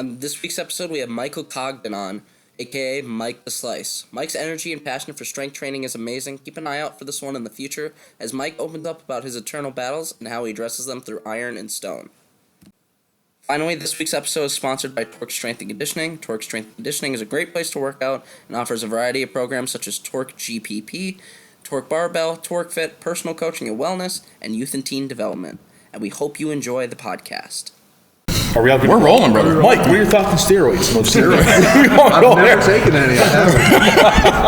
On this week's episode, we have Michael Congdon on, a.k.a. Mike the Slice. Mike's energy and passion for strength training is amazing. Keep an eye out for this one in the future, as Mike opens up about his eternal battles and how he addresses them through iron and stone. Finally, this week's episode is sponsored by Torque Strength and Conditioning. Torque Strength and Conditioning is a great place to work out and offers a variety of programs such as Torque GPP, Torque Barbell, Torque Fit, personal coaching and wellness, and youth and teen development. And we hope you enjoy the podcast. Are we all We're rolling, brother. Mike, what are your thoughts on steroids? No steroids. I've never taken any. I haven't.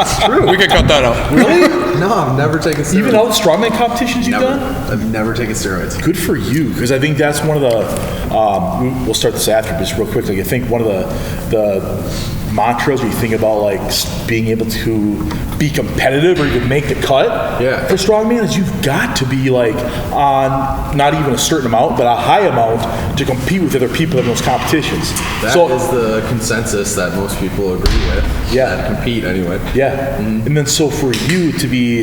It's true. We could cut that out. Really? No, I've never taken steroids. Even all the strongman competitions you've done? I've never taken steroids. Good for you, because I think that's one of the, we'll start this after, but just real quickly, I think one of the mantras where you think about like being able to be competitive or even make the cut for strongman is you've got to be like on not even a certain amount, but a high amount to compete with other people in those competitions. That is the consensus that most people agree with. Yeah. That compete anyway. Yeah. Mm-hmm. And then so for you to be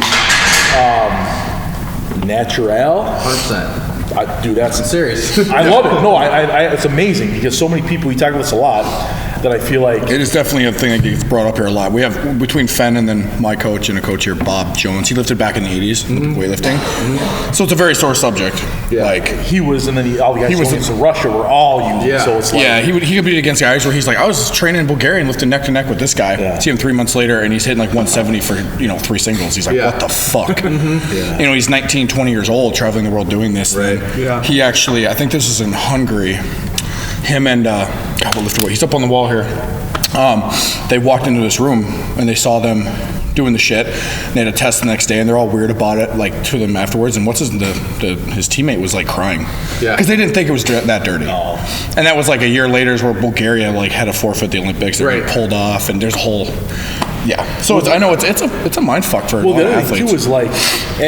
natural. 100%. Dude, that's serious. I love it. No, I it's amazing because so many people, we talk about this a lot, that I feel like it is definitely a thing that gets brought up here a lot. We have between Fenn and then my coach and a coach here, Bob Jones. He lifted back in the 80s with weightlifting, so it's a very sore subject. Yeah. Like he was, and then all the guys going to Russia were all using. Yeah. So it's like, he competed against guys where he's like, I was training in Bulgaria and lifting neck to neck with this guy. Yeah. See him 3 months later and he's hitting like 170 for 3 singles. He's like, what the fuck? He's 19, 20 years old, traveling the world doing this. Right. Yeah. He actually, I think this is in Hungary. Him and God, what lifted weight? He's up on the wall here. They walked into this room and they saw them doing the shit. And they had a test the next day, and they're all weird about it, like to them afterwards. And his teammate was like crying, because they didn't think it was that dirty. No. And that was like a year later, where Bulgaria like had to forfeit the Olympics and they pulled off. And there's a whole. Yeah, so I know it's a mind fuck for a lot of athletes. The other thing too is like,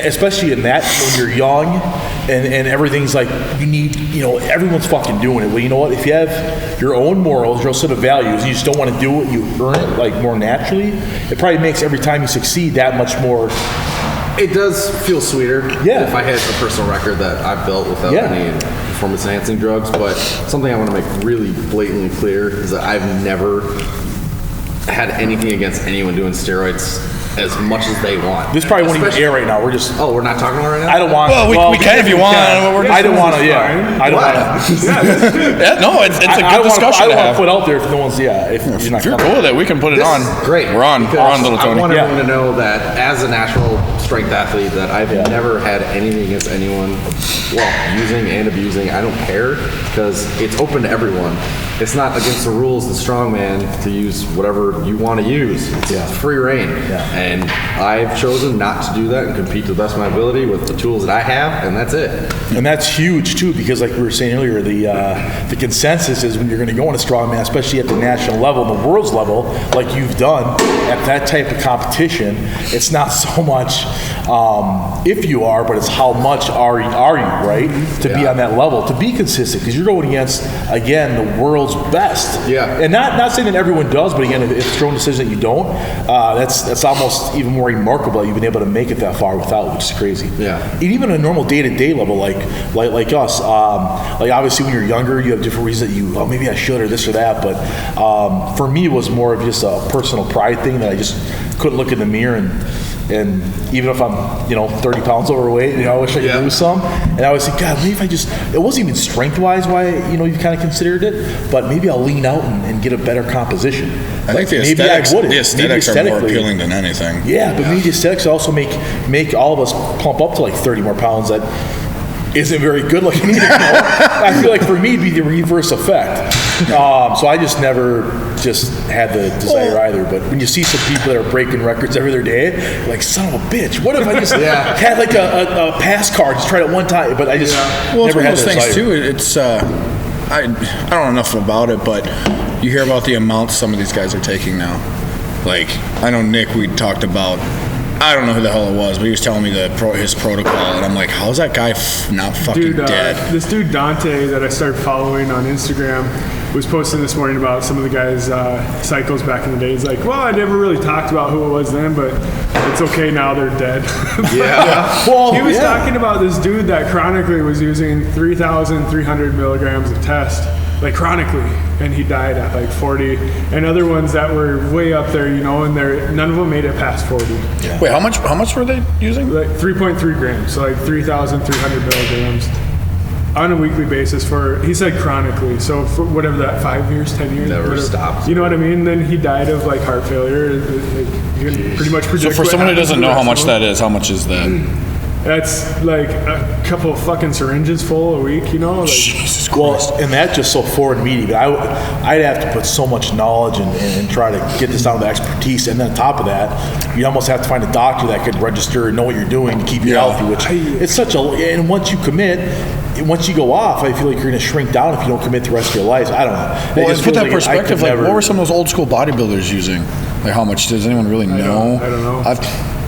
especially in that when you're young, and everything's like you need, everyone's fucking doing it. Well, you know what? If you have your own morals, your own set of values, and you just don't want to do it, you earn it like more naturally. It probably makes every time you succeed that much more. It does feel sweeter. Yeah. If I had a personal record that I've built without any performance enhancing drugs, but something I want to make really blatantly clear is that I've never had anything against anyone doing steroids as much as they want. This probably won't even air right now. We're just. Oh, we're not talking about it right now? I don't want. Well, we can if you want. I don't want to. Yeah, I don't want to. No, it's a good discussion. I don't want to put out there if no one's. If you're cool with it, we can put it on. Great. We're on, little Tony. I want everyone to know that as a natural strength athlete, that I've never had anything against anyone. Well, using and abusing, I don't care, because it's open to everyone. It's not against the rules of the strongman to use whatever you want to use. It's free reign. Yeah. And I've chosen not to do that and compete to the best of my ability with the tools that I have, and that's it. And that's huge too, because like we were saying earlier, the consensus is when you're going to go on a strongman, especially at the national level, the world's level, like you've done at that type of competition, it's not so much if you are, but it's how much are you, right? To be on that level, to be consistent, because you're going against, again, the world's best. Yeah. And not saying that everyone does, but again, if it's your own decision that you don't, that's almost even more remarkable that you've been able to make it that far without, which is crazy. Yeah. And even on a normal day-to-day level, like us, like obviously when you're younger, you have different reasons that you, maybe I should or this or that, but for me it was more of just a personal pride thing that I just couldn't look in the mirror and even if I'm 30 pounds overweight, I wish I could lose some, and I was like, God, maybe if I just, it wasn't even strength-wise why you kind of considered it, but maybe I'll lean out and get a better composition. I think the aesthetics are more appealing than anything. Yeah, but maybe the aesthetics also make all of us pump up to like 30 more pounds that isn't very good looking either. I feel like for me it'd be the reverse effect. So I just never had the desire either. But when you see some people that are breaking records every other day, you're like, son of a bitch, what if I just had like a pass card, just tried it one time, but I just never had those things too. It's I don't know enough about it, but you hear about the amounts some of these guys are taking now. Like, I know Nick, we talked about, I don't know who the hell it was, but he was telling me his protocol, and I'm like, how's that guy not fucking dead? This dude Dante that I started following on Instagram was posting this morning about some of the guys' cycles back in the day. He's like, well, I never really talked about who it was then, but it's okay now, they're dead. Well, he was talking about this dude that chronically was using 3,300 milligrams of test like chronically, and he died at like 40. And other ones that were way up there, you know, and none of them made it past 40. Yeah. Wait, how much were they using? Like 3.3 grams, so like 3,300 milligrams on a weekly basis he said chronically, so for whatever that, 5 years, 10 years, Never whatever. stopped. You know what I mean? Then he died of like heart failure. You can pretty much predict. So for what someone who happens doesn't to the know how rest much of them. that is, how much is that? That's like a couple of fucking syringes full a week, you know? Like, Jesus Christ. Well, and that's just so foreign meaty. But I'd have to put so much knowledge and try to get this down to expertise. And then on top of that, you almost have to find a doctor that could register and know what you're doing to keep you healthy. Which it's such a. And once you commit, once you go off, I feel like you're going to shrink down if you don't commit the rest of your life. I don't know. Well, just put feels that like perspective, I could like never- what were some of those old school bodybuilders using? Like how much does anyone really know? I don't know.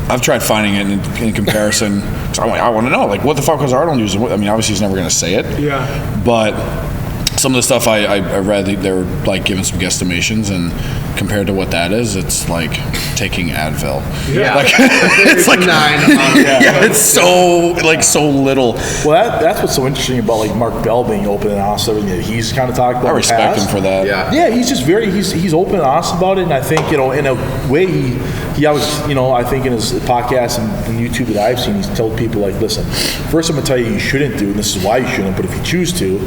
I've tried finding it in comparison. So I want to know, like, what the fuck was Arnold using? I mean, obviously he's never going to say it. Yeah. But some of the stuff I read, they were like giving some guesstimations, and compared to what that is, it's like taking Advil. Yeah. Like, it's like 9. yeah, it's so little. Well, that's what's so interesting about like Mark Bell being open and honest. Everything that he's kind of talked about. I in the respect him past. for that. Yeah, he's just he's open and honest about it, and I think, you know, in a way he always, you know, I think in his podcast and YouTube that I've seen, he's told people like, listen, first I'm gonna tell you shouldn't do, and this is why you shouldn't, but if you choose to,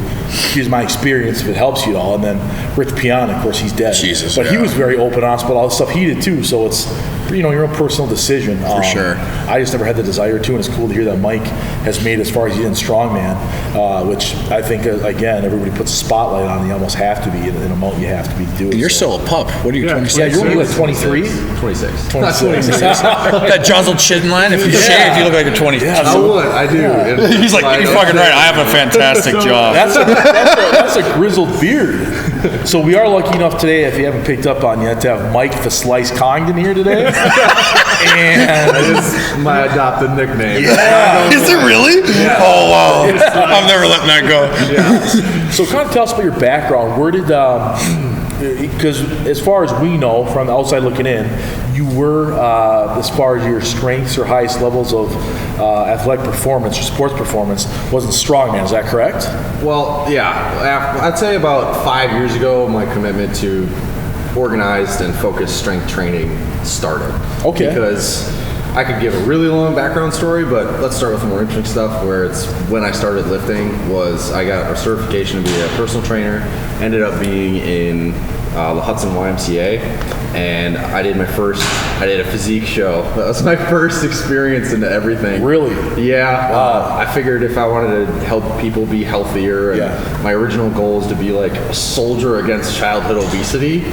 here's my experience if it helps you at all. And then Rich Piana, of course, he's dead. Jesus, but he yeah. was very open and honest about all the stuff he did too. So it's, you know, your own personal decision. For sure. I just never had the desire to, and it's cool to hear that Mike has made as far as he did in Strongman, which I think, again, everybody puts a spotlight on. You almost have to be in a amount you have to be to do it. You're so. still a pup. What are you, Yeah. 26? Yeah, you're only like 23. 26. 26. That Josled chin line. If you shave, you look like you're 20. I would. I do. He's like, you're fucking right. I have a fantastic job. That's a grizzled beard. So we are lucky enough today, if you haven't picked up on yet, to have Mike the Slice Congdon here today. And It's my adopted nickname. Is it really? Yeah. Oh, wow. I'm never letting that go. so kind of tell us about your background. Where did, because as far as we know from the outside looking in, you were, as far as your strengths or highest levels of athletic performance or sports performance, wasn't strongman. Is that correct? Well, yeah. I'd say about 5 years ago, my commitment to organized and focused strength training started. Okay. Because I could give a really long background story, but let's start with the more interesting stuff, where it's when I started lifting was I got a certification to be a personal trainer, ended up being in the Hudson YMCA, and I did a physique show. That was my first experience into everything. Really? Yeah. Wow. I figured if I wanted to help people be healthier, and my original goal is to be like a soldier against childhood obesity,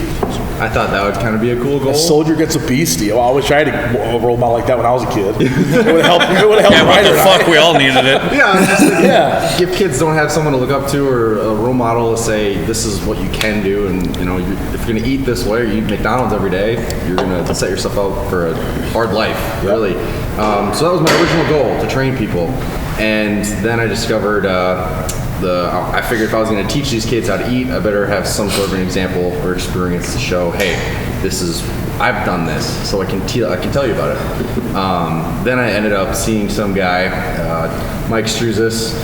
I thought that would kind of be a cool goal. A soldier gets obesity. Oh, I wish I had a role model like that when I was a kid. It would have helped. It would have helped. Yeah, what Ryder the and I. fuck? We all needed it. Yeah, I'm just thinking, Yeah. if kids don't have someone to look up to or a role model to say this is what you can do, and you know, if you're gonna eat this way or you eat McDonald's every day, you're gonna set yourself up for a hard life, really. So that was my original goal, to train people, and then I discovered I figured if I was going to teach these kids how to eat, I better have some sort of an example or experience to show, hey, I've done this, so I can tell you about it. Then I ended up seeing some guy, Mike Exudes,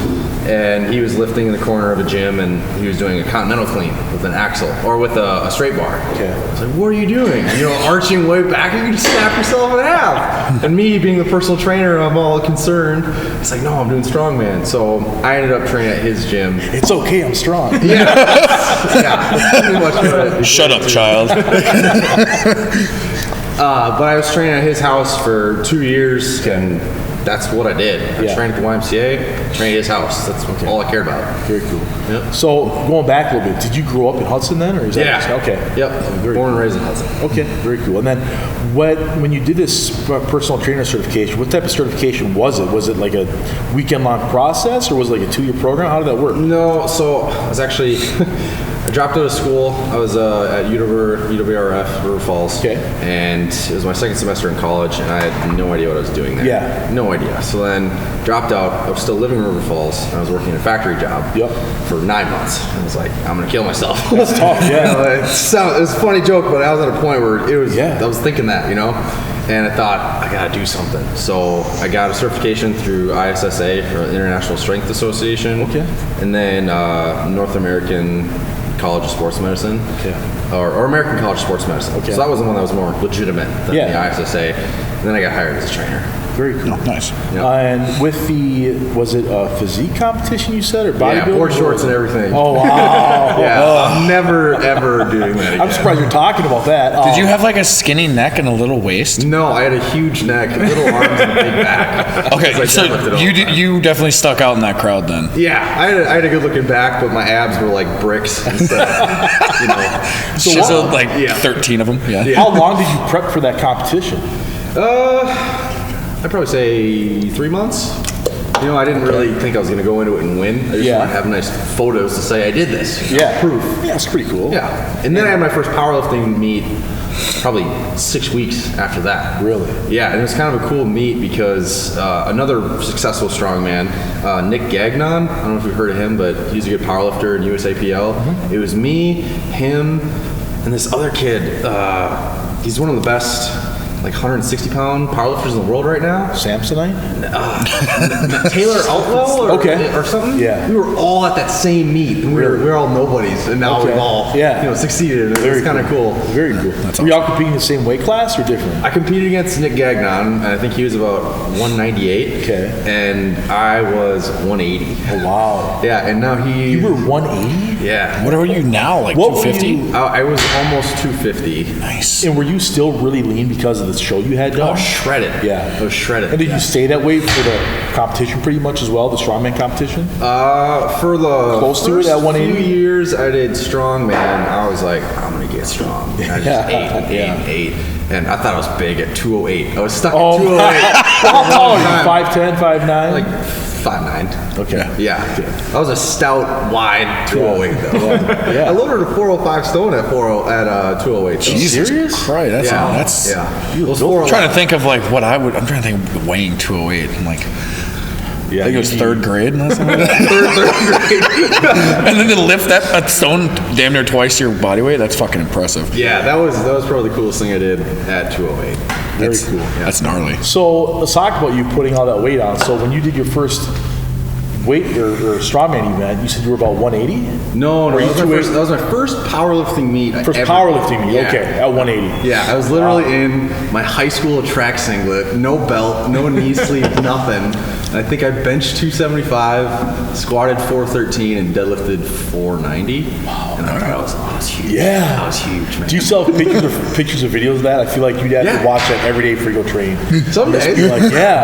and he was lifting in the corner of a gym, and he was doing a continental clean with an axle or with a straight bar. Okay. I was like, what are you doing? You know, arching way back, you can just snap yourself in half. And me being the personal trainer, I'm all concerned. It's like, no, I'm doing strongman. So I ended up training at his gym. It's okay. I'm strong. Yeah, that's pretty much what it. Shut up, child. But I was training at his house for 2 years, and that's what I did. I trained at the YMCA, trained at his house. That's all I cared about. Very cool. Yep. So going back a little bit, did you grow up in Hudson then, or is that Yeah. okay? Yep. Very Born and cool. raised in Hudson. Okay, very cool. And then when you did this personal trainer certification, what type of certification was it? Was it like a weekend-long process, or was it like a 2-year program? How did that work? No, so I was actually, I dropped out of school. I was at UWRF, River Falls. Okay. And it was my second semester in college, and I had no idea what I was doing there. Yeah. No idea. So then dropped out. I was still living in River Falls, and I was working a factory job for 9 months. I was like, I'm going to kill myself. That's tough, yeah. It was a funny joke, but I was at a point where I was thinking that, you know? And I thought, I gotta do something. So I got a certification through ISSA, or International Strength Association. Okay. And then North American College of Sports Medicine. Okay. Or American College of Sports Medicine. Okay. So that was the one that was more legitimate than the ISSA. And then I got hired as a trainer. Very cool. Nice. Yep. And with was it a physique competition you said, or bodybuilding? Yeah, board shorts and everything. Oh, wow. I'm never, ever doing that again. I'm surprised you're talking about that. Did you have like a skinny neck and a little waist? No, I had a huge neck, little arms, and a big back. Okay, so you definitely stuck out in that crowd then. Yeah, I had a good looking back, but my abs were like bricks instead of, Chiseled like 13 of them. Yeah. How long did you prep for that competition? I'd probably say 3 months. I didn't really think I was going to go into it and win. I just wanted to have nice photos to say I did this. Proof. Yeah, it's pretty cool. Yeah. And then I had my first powerlifting meet probably 6 weeks after that. Really? Yeah, and it was kind of a cool meet because another successful strongman, Nick Congdon, I don't know if you've heard of him, but he's a good powerlifter in USAPL. Mm-hmm. It was me, him, and this other kid. He's one of the best 160-pound powerlifters in the world right now. Samsonite? Taylor Outwell or something? Yeah. We were all at that same meet. And we were all nobodies, and now we've all succeeded. It was kind of cool. Very cool. Were you all competing in the same weight class or different? I competed against Nick Congdon, and I think he was about 198. Okay. And I was 180. Oh, wow. Yeah, and now he... You were 180? Yeah. What are you now, like 250? I was almost 250. Nice. And were you still really lean because of the show you had done? Oh, shredded. Yeah. I was shredded. And did you stay that way for the competition pretty much as well, the strongman competition? For the close to it at 180? few years I did strongman, I was like, I'm going to get strong. And I just ate. And I thought I was big at 208. I was stuck at 208. How tall are you? 5'10", 5'9"? Like 5'9". Okay. Yeah. I was a stout, wide 208 though. Yeah. I lowered to 405 stone at 208. Though. Jesus serious? Christ, that's Yeah. I'm trying to think of like what I'm trying to think of weighing 208. I'm like, I think it was third grade and something like that. Third grade. And then to lift that stone damn near twice your body weight, that's fucking impressive. Yeah, that was probably the coolest thing I did at 208. Very cool. Yeah. That's gnarly. So let's talk about you putting all that weight on. So when you did your first weight or strongman event, you said you were about 180? No, that was my first powerlifting meet. Powerlifting meet, okay, at 180. Yeah, I was literally in my high school track singlet, no belt, no knee sleeve, nothing. And I think I benched 275, squatted 413, and deadlifted 490. Wow. And that was huge. Yeah. That was huge, man. Do you still have pictures of videos of that? I feel like you'd have to watch that every day before you go train. Some days.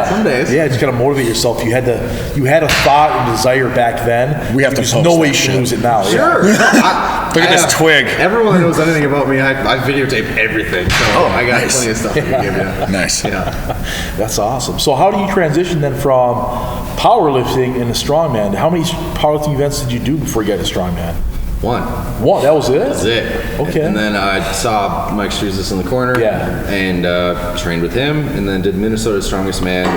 Some days. Yeah, just gotta motivate yourself. You had a thought and desire back then. We have to There's no way you can lose it now. Sure. Look at this twig. Everyone that knows anything about me, I videotape everything. So I got plenty of stuff to give you. Nice. Yeah. That's awesome. So how do you transition then from powerlifting into strongman? How many powerlifting events did you do before you got to strongman? One. That was it? That's it. Okay. And then I saw Mike Struzis in the corner. Yeah. And trained with him, and then did Minnesota's Strongest Man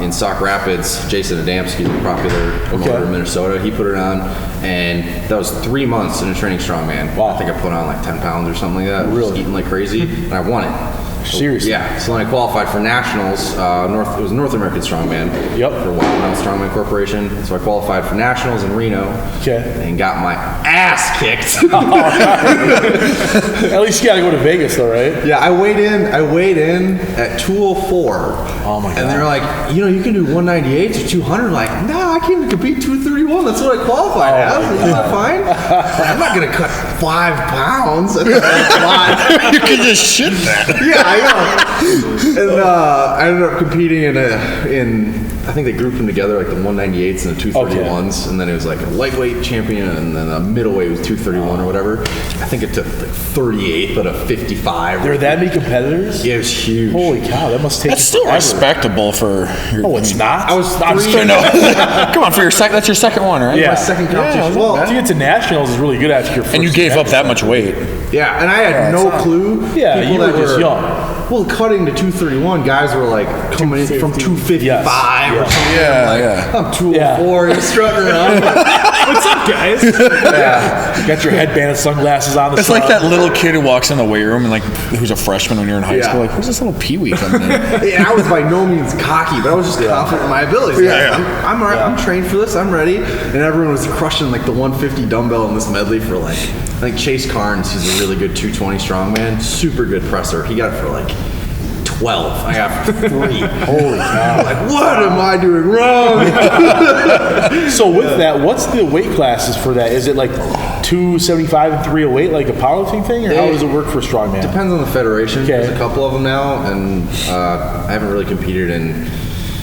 in Sauk Rapids. Jason Adamski, the popular promoter in Minnesota, he put it on, and that was 3 months in a training strongman. Wow. I think I put on like 10 pounds or something like that. Really? Just eating like crazy, and I won it. Seriously? Yeah. So then I qualified for nationals. It was North American Strongman. Yep. For Wagon Strongman Corporation. So I qualified for nationals in Reno. Okay. And got my ass kicked. At least you gotta go to Vegas though, right? Yeah, I weighed in at 204. Oh my God. And they're like, you can do 198 or 200. Like, no, I can compete 231. That's what I qualified as. Is that fine? I'm not gonna cut 5 pounds. That's a lot. You can just shit that. Yeah, I know. And I ended up competing in I think they grouped them together, like the 198s and the 231s, and then it was like a lightweight champion, and then a middleweight was 231 or whatever. I think it took like 38th out of 55. There were that many competitors? Yeah, it was huge. Holy cow, that must take That's still forever. respectable for your... Oh, it's not? I was Come on, for your that's your second one, right? Yeah. My second competition. Well, to get to nationals is really good after your first. And you gave up that much weight. Yeah, and I had no clue. Yeah, People you were that just young. Well, cutting to 231, guys were like coming in from 255 or something. Yeah, like, yeah. I'm 204, you're strutting around. But some up, guys? Got your headband and sunglasses on. It's like that little kid who walks in the weight room and like who's a freshman when you're in high school. Like, who's this little peewee coming in? Yeah, I was by no means cocky, but I was just confident in my abilities. I'm all right. I'm trained for this. I'm ready. And everyone was crushing like the 150 dumbbell in this medley for like, I think Chase Carnes, he's a really good 220 strongman, super good presser. He got it for like 12. I got 3. Holy cow. Like, what am I doing wrong? So with that, what's the weight classes for that? Is it like 275 and 308, like a powerlifting thing, or how does it work for strongman? Depends on the federation. Okay. There's a couple of them now, and I haven't really competed in.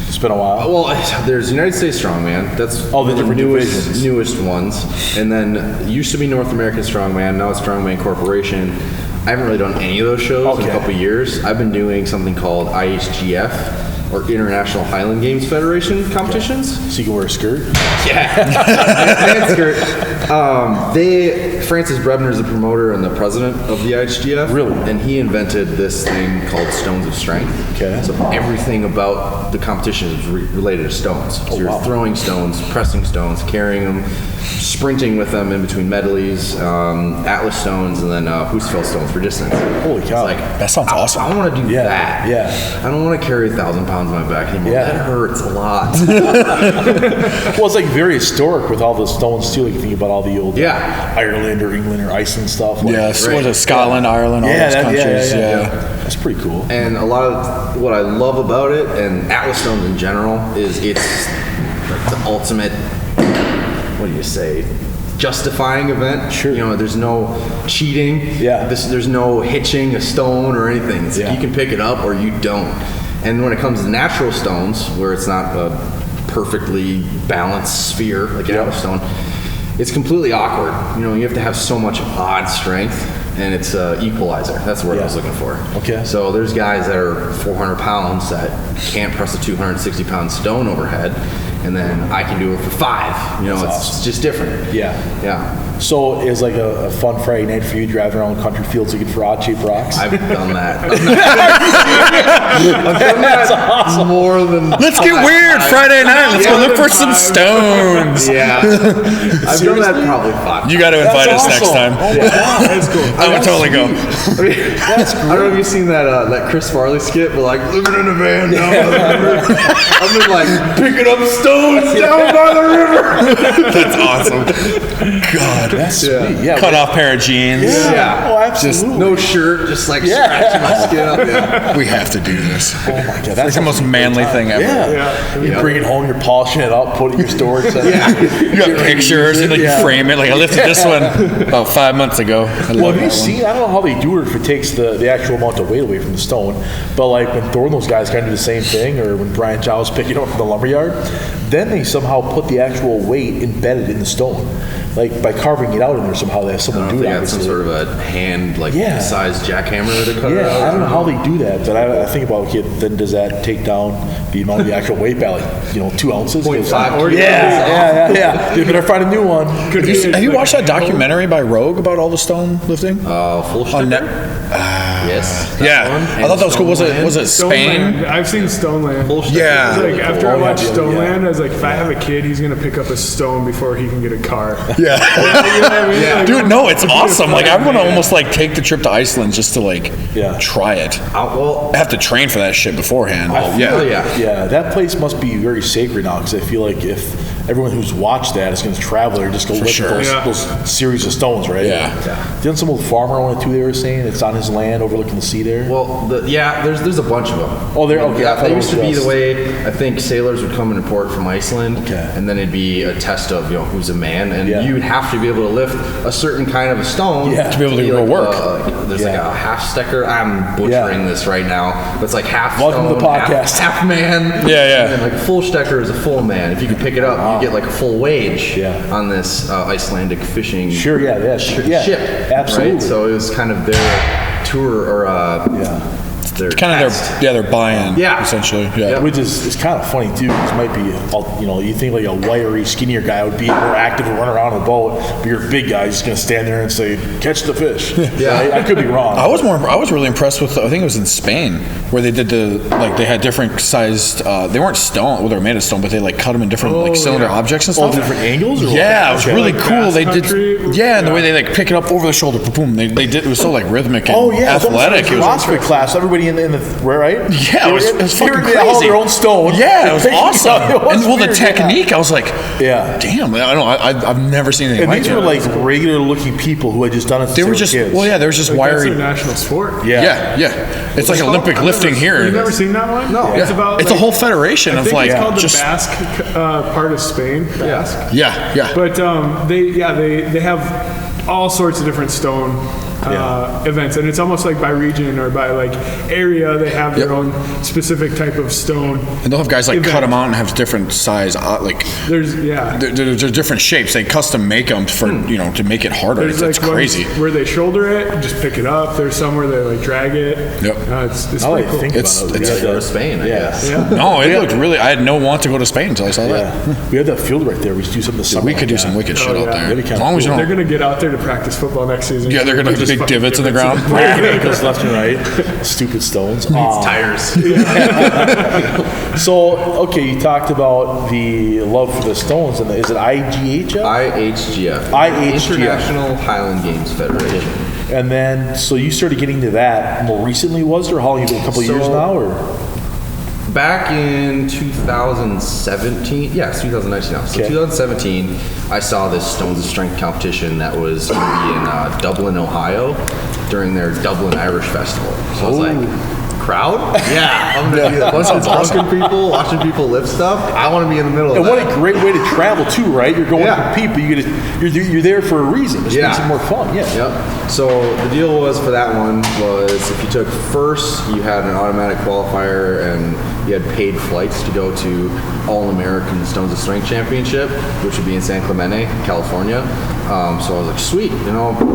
It's been a while. Well, there's United States Strongman. That's the different divisions. newest ones. And then it used to be North American Strongman. Now it's Strongman Corporation. I haven't really done any of those shows in a couple of years. I've been doing something called IHGF, or International Highland Games Federation competitions. So you can wear a skirt? Yeah. Skirt. Francis Brebner is the promoter and the president of the IHGF. Really? And he invented this thing called Stones of Strength. Okay. So everything about the competition is related to stones. So you're throwing stones, pressing stones, carrying them, sprinting with them in between medleys, Atlas stones, and then Husfeld stones for distance. Holy cow. It's like, That sounds awesome. I want to do that. Yeah. I don't want to carry 1,000 pounds on my back anymore. Yeah. That hurts a lot. Well, it's like very historic with all the stones too. Like you think about all the old Ireland or England or Iceland stuff. Like, Yes, what is it, Scotland, Ireland, all those countries. That's pretty cool. And a lot of what I love about it, and Atlas stones in general, is it's like the ultimate, what do you say, justifying event. Sure. You know, there's no cheating. Yeah. There's no hitching a stone or anything. It's like you can pick it up or you don't. And when it comes to natural stones, where it's not a perfectly balanced sphere like an Atlas stone, it's completely awkward. You know, you have to have so much odd strength, and it's an equalizer. That's the word I was looking for. Okay. So there's guys that are 400 pounds that can't press a 260 pound stone overhead, and then I can do it for 5. You know, it's just different. Yeah. So is like a fun Friday night for you driving around country fields looking for odd-shaped rocks? I've done that. I've done that more than. Let's get weird Friday night. Let's go look for some stones. Yeah. I've done that probably 5. You got to invite us next time. That's cool. I would totally go. I don't know if you've seen that Chris Farley skit, but like living in a van down by the river. I've been like picking up stones down by the river. That's awesome. God, That's sweet. Yeah. cut off pair of jeans. Yeah. Oh, absolutely. No shirt, just like scratching my skin up. Yeah. We have to do this. Oh my God, That's the most manly thing ever. Yeah. You bring it home, you're polishing it up, put it in your storage center. You got pictures and you frame it. Like I lifted this one about 5 months ago. Well, have you seen? I don't know how they do it if it takes the actual amount of weight away from the stone, but like when Thor and those guys kind of do the same thing, or when Brian Chow was picking up from the lumberyard, then they somehow put the actual weight embedded in the stone, like by carving it out in there somehow. They have someone do They that. got some sort of a hand size jackhammer to cut it out. I don't know how they do that, but I think about, okay, then does that take down the amount of the actual weight by like, 2 ounces? 0.5. Yeah. They better find a new one. Have you watched that documentary by Rogue about all the stone lifting? Full On net? Yes. Yeah, I thought that was cool. Was it Spain? Stoneland. I've seen Stoneland. Yeah. Like after I watched Yeah. Stoneland, I was like, if I have a kid, he's gonna pick up a stone before he can get a car. Yeah. You know what I mean? Like, Dude, no, it's awesome. Like I want to almost like take the trip to Iceland just to like try it. Well, I have to train for that shit beforehand. Yeah, that place must be very sacred now, because I feel like if everyone who's watched that is going to travel there, just go lift sure. those series of stones, right? Yeah. Didn't some old farmer own it too? They were saying it's on his land overlooking the sea there. Well, there's a bunch of them. Oh, there. Okay, I thought they it used to was be just- the way I think sailors would come and report from Iceland, and then it'd be a test of who's a man, and you'd have to be able to lift a certain kind of a stone to be able to go like, work. There's like a half stecker. I'm butchering this right now, but it's like half Welcome stone, to the podcast. half man. Yeah. And then like full stecker is a full man. If you can pick it up, you get like a full wage on this Icelandic fishing ship. Absolutely. Right? So it was kind of their tour or their buy-in. Yeah. Essentially. Yeah. Which is kind of funny too. Because might be, you think like a wiry, skinnier guy would be more active and run around on the boat, but you're a big guy, just gonna stand there and say, "Catch the fish." Yeah, I could be wrong. I was really impressed with. I think it was in Spain where they did they had different sized. They weren't stone. Well, they were made of stone, but they cut them in different cylinder objects and stuff. Different angles. Or yeah, it was really cool. They did. country. And the way they pick it up over the shoulder, boom. They did. It was so rhythmic and athletic. It was CrossFit class. Everybody in the right. Yeah, it was fucking crazy. They all their own stone. Yeah, it was awesome. The technique, I was like, yeah, damn. I don't know. I've never seen anything like these that. were regular looking people who had just done it. They were just kids. they were just That's wiry. their national sport. Yeah. It's like Olympic lifting here. You've never seen that one? No. It's about. It's a whole federation I of think it's called just the Basque part of Spain. Basque. Yeah. But they have all sorts of different stone events, and it's almost like by region or by area. They have their own specific type of stone. And they'll have guys cut them out and have different size. There's There's different shapes. They custom make them for to make it harder. It's crazy. Where they shoulder it, just pick it up. There's some where they drag it. Yep. It's pretty cool. It's go to Spain, I guess. Yeah. No, it looked really. I had no want to go to Spain until I saw that. We had that field right there. We should do something. We could do some wicked shit out there. As long as you They're don't. gonna get out there to practice football next season. Yeah, they're gonna have big divots in the ground. Ankles left and right. Stupid stones. Tires. So, okay, you talked about the love for the stones, and is it IGHF? IHGF. International Highland Games Federation. And then, so you started getting to that more recently, was there? How long? A couple of years now, or? Back in 2017, yes, 2019 now. So 2017, I saw this Stones of Strength competition that was going to be in Dublin, Ohio, during their Dublin Irish Festival. So I was like, crowd? Yeah, I'm going to be a bunch of drunken people watching people lift stuff. I want to be in the middle of And that. what a great way to travel too, right? You're going to compete, but you're there for a reason. It makes it more fun. Yeah. Yep. So the deal was for that one was if you took first, you had an automatic qualifier and you had paid flights to go to All-American Stones of Strength Championship, which would be in San Clemente, California. So I was like, sweet,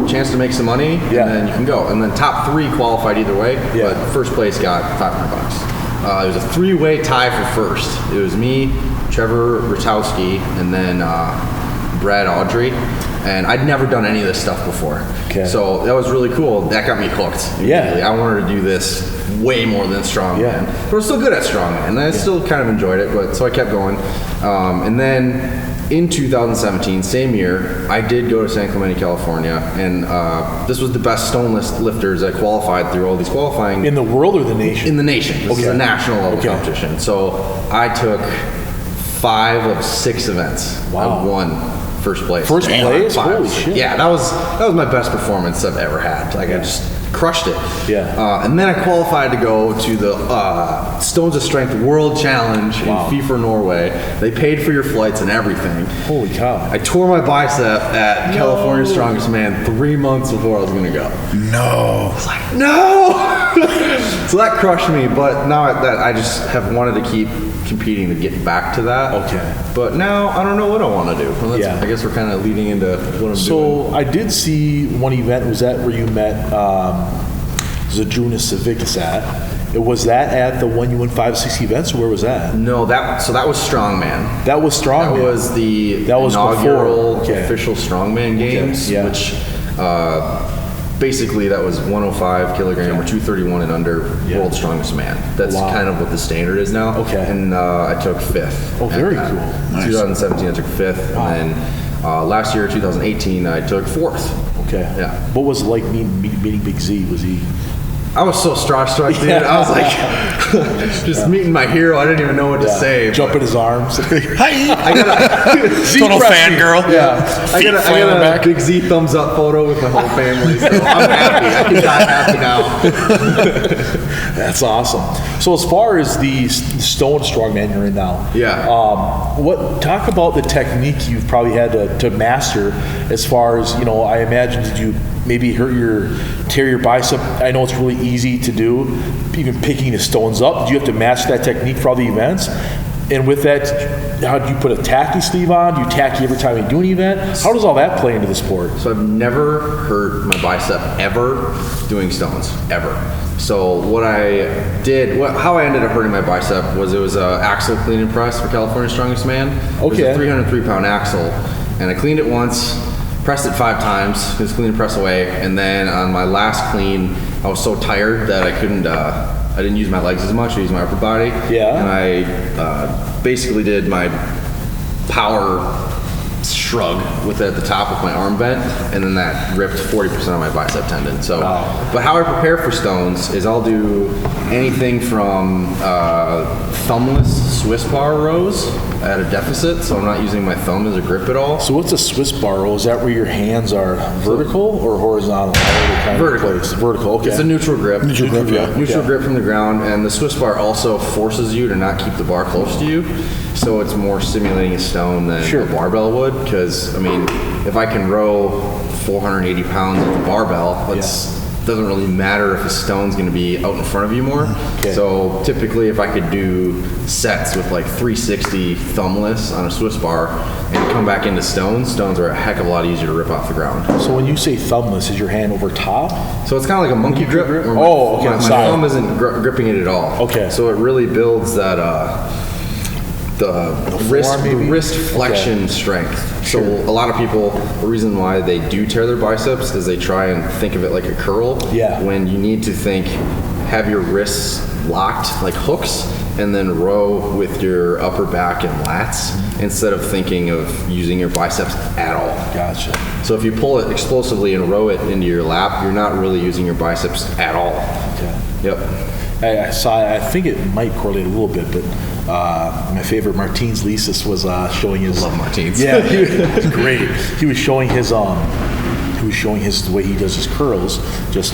chance to make some money, and then you can go. And then top 3 qualified either way, but first place got $500. It was a 3-way tie for first. It was me, Trevor Rutowski, and then Brad Audrey. And I'd never done any of this stuff before. Okay. So that was really cool. That got me hooked. Yeah. I wanted to do this way more than strongman. But I was still good at strongman. And I still kind of enjoyed it, but so I kept going. And then in 2017, same year, I did go to San Clemente, California, and this was the best stone lifters that qualified through all these qualifying. In the world or the nation? In the nation. This is a national level competition. So I took 5 of 6 events. Wow. I won first place. First place? 5. Holy shit. Yeah, that was my best performance I've ever had. I just crushed it. Yeah. And then I qualified to go to the Stones of Strength World Challenge in FIFA, Norway. They paid for your flights and everything. Holy cow. I tore my bicep at California's Strongest Man 3 months before I was going to go. No. I was like, no! So that crushed me, but now that I just have wanted to keep competing to get back to that. Okay. But now I don't know what I want to do. Well, I guess we're kind of leading into what I'm doing. So I did see one event. Was that where you met Zadrunas Savickas at? Was that at the one you won 5-6 events, or where was that? No, that was Strongman. That was Strongman. That was the inaugural official Strongman Games, which basically that was 105 kilogram or 231 and under World's Strongest Man. That's kind of what the standard is now. Okay. And I took 5th. Oh, very cool. Nice. 2017 I took 5th, and then last year 2018 I took 4th. Okay. Yeah. What was it like meeting Big Z? Was he? I was so starstruck, dude. I was like, just meeting my hero. I didn't even know what to say. Jump in his arms. Hi. I got a total fangirl. Yeah. I got a Big Z thumbs up photo with my whole family. So I'm happy. I can die happy now. That's awesome. So as far as the stone strongman you're in now, talk about the technique you've probably had to master. As far as I imagine, did you maybe tear your bicep? I know it's really easy to do, even picking the stones up. Do you have to master that technique for all the events? And with that, how do you put a tacky sleeve on? Do you tacky every time you do an event? How does all that play into the sport? So I've never hurt my bicep ever doing stones, ever. So what I did, how I ended up hurting my bicep was it was an axle clean and press for California's Strongest Man. It was a 303-pound axle, and I cleaned it once, pressed it 5 times, just clean and press away, and then on my last clean, I was so tired that I couldn't, I didn't use my legs as much, I used my upper body. Yeah. And I basically did my power shrug with it at the top with my arm bent, and then that ripped 40% of my bicep tendon. So, but how I prepare for stones is I'll do anything from thumbless Swiss bar rows at a deficit, so I'm not using my thumb as a grip at all. So what's a Swiss bar row? Is that where your hands are vertical or horizontal? Vertical. Okay. It's a neutral grip. Neutral Grip from the ground, and the Swiss bar also forces you to not keep the bar close to you, so it's more stimulating a stone than a barbell would. Because I mean, if I can row 480 pounds with a barbell, doesn't really matter if a stone's going to be out in front of you more. Okay. So typically, if I could do sets with like 360 thumbless on a Swiss bar and come back into stones are a heck of a lot easier to rip off the ground. So when you say thumbless, is your hand over top? So it's kind of like a monkey grip. My thumb isn't gripping it at all. Okay. So it really builds that the wrist flexion strength. So a lot of people, the reason why they do tear their biceps is they try and think of it like a curl. Yeah. When you need to have your wrists locked like hooks, and then row with your upper back and lats instead of thinking of using your biceps at all. Gotcha. So if you pull it explosively and row it into your lap, you're not really using your biceps at all. Okay. Yep. I think it might correlate a little bit, but my favorite Martins Lisis was showing his. I love Martins. Yeah, he was great. He was showing his the way he does his curls, just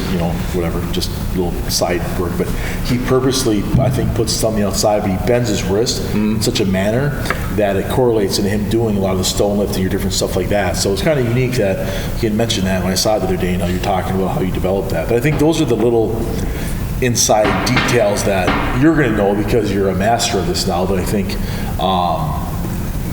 just a little side work. But he purposely, I think, puts something outside, but he bends his wrist in such a manner that it correlates into him doing a lot of the stone lifting or different stuff like that. So it's kind of unique that he had mentioned that when I saw it the other day. And now you're talking about how you developed that. But I think those are the little inside details that you're going to know because you're a master of this now. But I think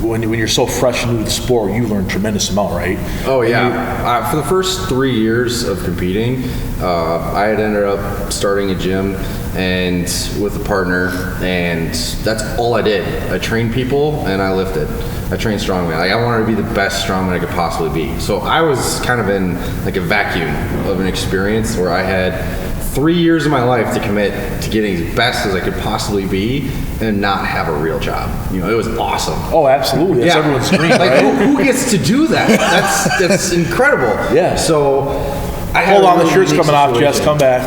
when you're so fresh and new to the sport, you learn a tremendous amount, right? Oh yeah. For the first 3 years of competing, I had ended up starting a gym and with a partner, and that's all I did. I trained people and I lifted. I trained strongman. I wanted to be the best strongman I could possibly be. So I was kind of in like a vacuum of an experience where I had 3 years of my life to commit to getting as best as I could possibly be and not have a real job. It was awesome. Oh, absolutely. That's everyone's dream, like, right? who gets to do that? That's incredible. Yeah. So hold on, the shirt's coming off, Jess. Come back.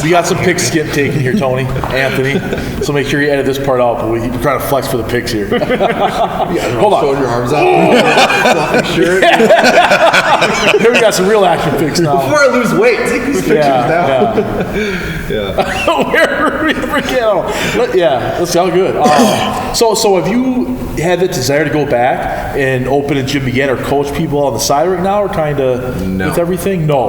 We got some pigskin taken here, Tony, Anthony. So make sure you edit this part out. But we're trying to flex for the pigs here. Hold on. Showing your arms out. Shirt. Here we got some real action pics now. Before I lose weight, take these pictures now. That's all good. So have you had the desire to go back and open a gym again or coach people on the side right now, or kind of with everything? Nope.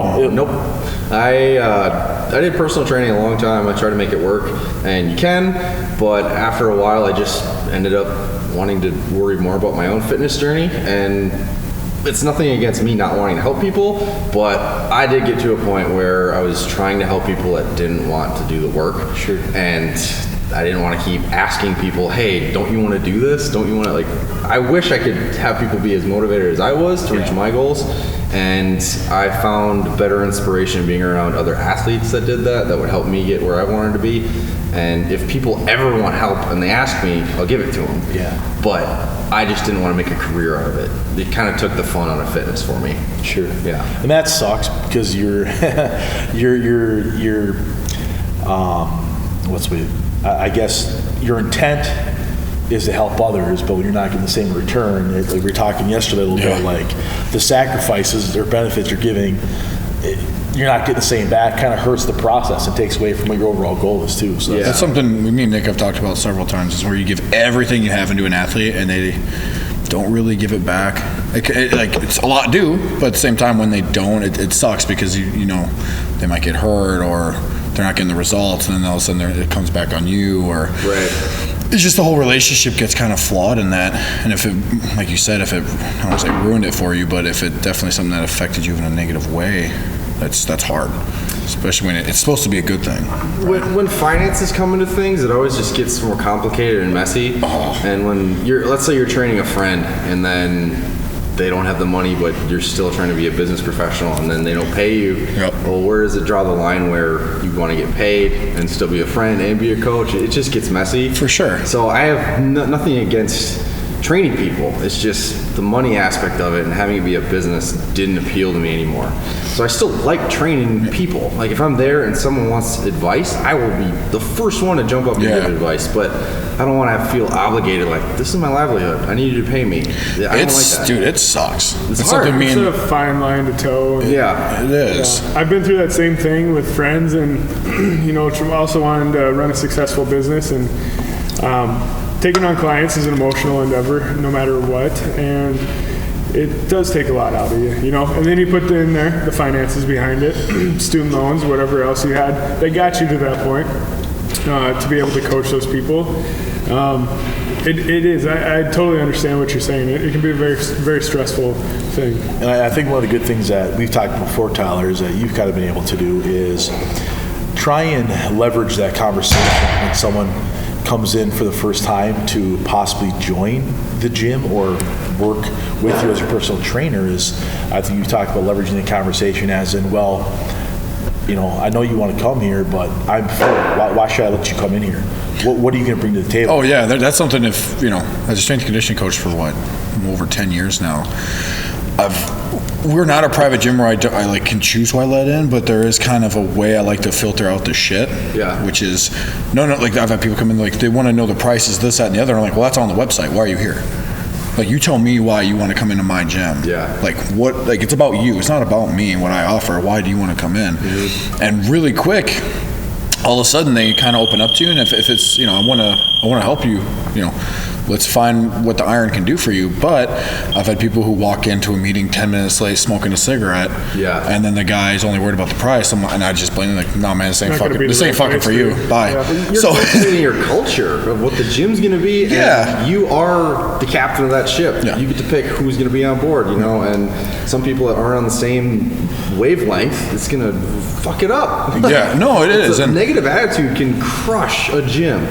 I did personal training a long time. I tried to make it work, and you can, but after a while I just ended up wanting to worry more about my own fitness journey, and it's nothing against me not wanting to help people, but I did get to a point where I was trying to help people that didn't want to do the work. Sure. And I didn't want to keep asking people, hey, don't you want to do this? Don't you want to, I wish I could have people be as motivated as I was to reach my goals. And I found better inspiration being around other athletes that did that would help me get where I wanted to be. And if people ever want help and they ask me, I'll give it to them. Yeah. But I just didn't want to make a career out of it. It kind of took the fun out of fitness for me. Sure. Yeah. And that sucks because I guess your intent is to help others, but when you're not getting the same return, like we were talking yesterday a little bit, like the sacrifices or benefits you're giving, you're not getting the same back, kind of hurts the process and takes away from what your overall goal is too. So that's something me and Nick have talked about several times, is where you give everything you have into an athlete and they don't really give it back. It's a lot due, but at the same time when they don't, it sucks because you know they might get hurt or they're not getting the results, and then all of a sudden it comes back on you. Or right. it's just the whole relationship gets kind of flawed in that. And if it, like you said, if it, I don't want to say ruined it for you, but if it definitely something that affected you in a negative way, that's hard. Especially when it's supposed to be a good thing. When finances come into things, it always just gets more complicated and messy. And when let's say you're training a friend and then they don't have the money, but you're still trying to be a business professional, and then they don't pay you. Yep. Well, where does it draw the line where you want to get paid and still be a friend and be a coach? It just gets messy. For sure. So I have nothing against training people. It's just the money aspect of it and having it be a business didn't appeal to me anymore. So I still like training people. Like if I'm there and someone wants advice, I will be the first one to jump up and give advice. But I don't want to feel obligated. Like this is my livelihood. I need you to pay me. I don't like that. Dude, it sucks. It's hard. It's a fine line to toe. And, it is. Yeah. I've been through that same thing with friends, and also wanting to run a successful business, and taking on clients is an emotional endeavor, no matter what, and it does take a lot out of you, And then you put in there the finances behind it, student loans, whatever else you had. They got you to that point to be able to coach those people. It is. I totally understand what you're saying. It can be a very, very stressful thing. And I think one of the good things that we've talked before, Tyler, is that you've kind of been able to do is try and leverage that conversation when someone comes in for the first time to possibly join the gym or work with you as a personal trainer. Is I think you talked about leveraging the conversation as in, well, I know you want to come here, but I'm full. Why should I let you come in here? What are you going to bring to the table? Oh yeah, that's something. If as a strength and conditioning coach for over 10 years now, we're not a private gym where I can choose who I let in, but there is kind of a way I like to filter out the shit. Yeah. Which is like I've had people come in like they want to know the prices, this, that, and the other. I'm like, well, that's on the website. Why are you here? Like, you tell me why you want to come into my gym. Yeah. Like, what? Like, it's about you. It's not about me and what I offer. Why do you want to come in? Mm-hmm. And really quick, all of a sudden they kind of open up to you. And if it's I want to help you. Let's find what the iron can do for you. But I've had people who walk into a meeting 10 minutes late smoking a cigarette. Yeah. And then the guy's only worried about the price. And I just blame him like, no, man, this ain't fucking for you. Bye. Yeah. You're cultivating your culture of what the gym's going to be. Yeah. And you are the captain of that ship. Yeah. You get to pick who's going to be on board, And some people that aren't on the same wavelength, it's going to fuck it up. Yeah. No, it is. A negative attitude can crush a gym.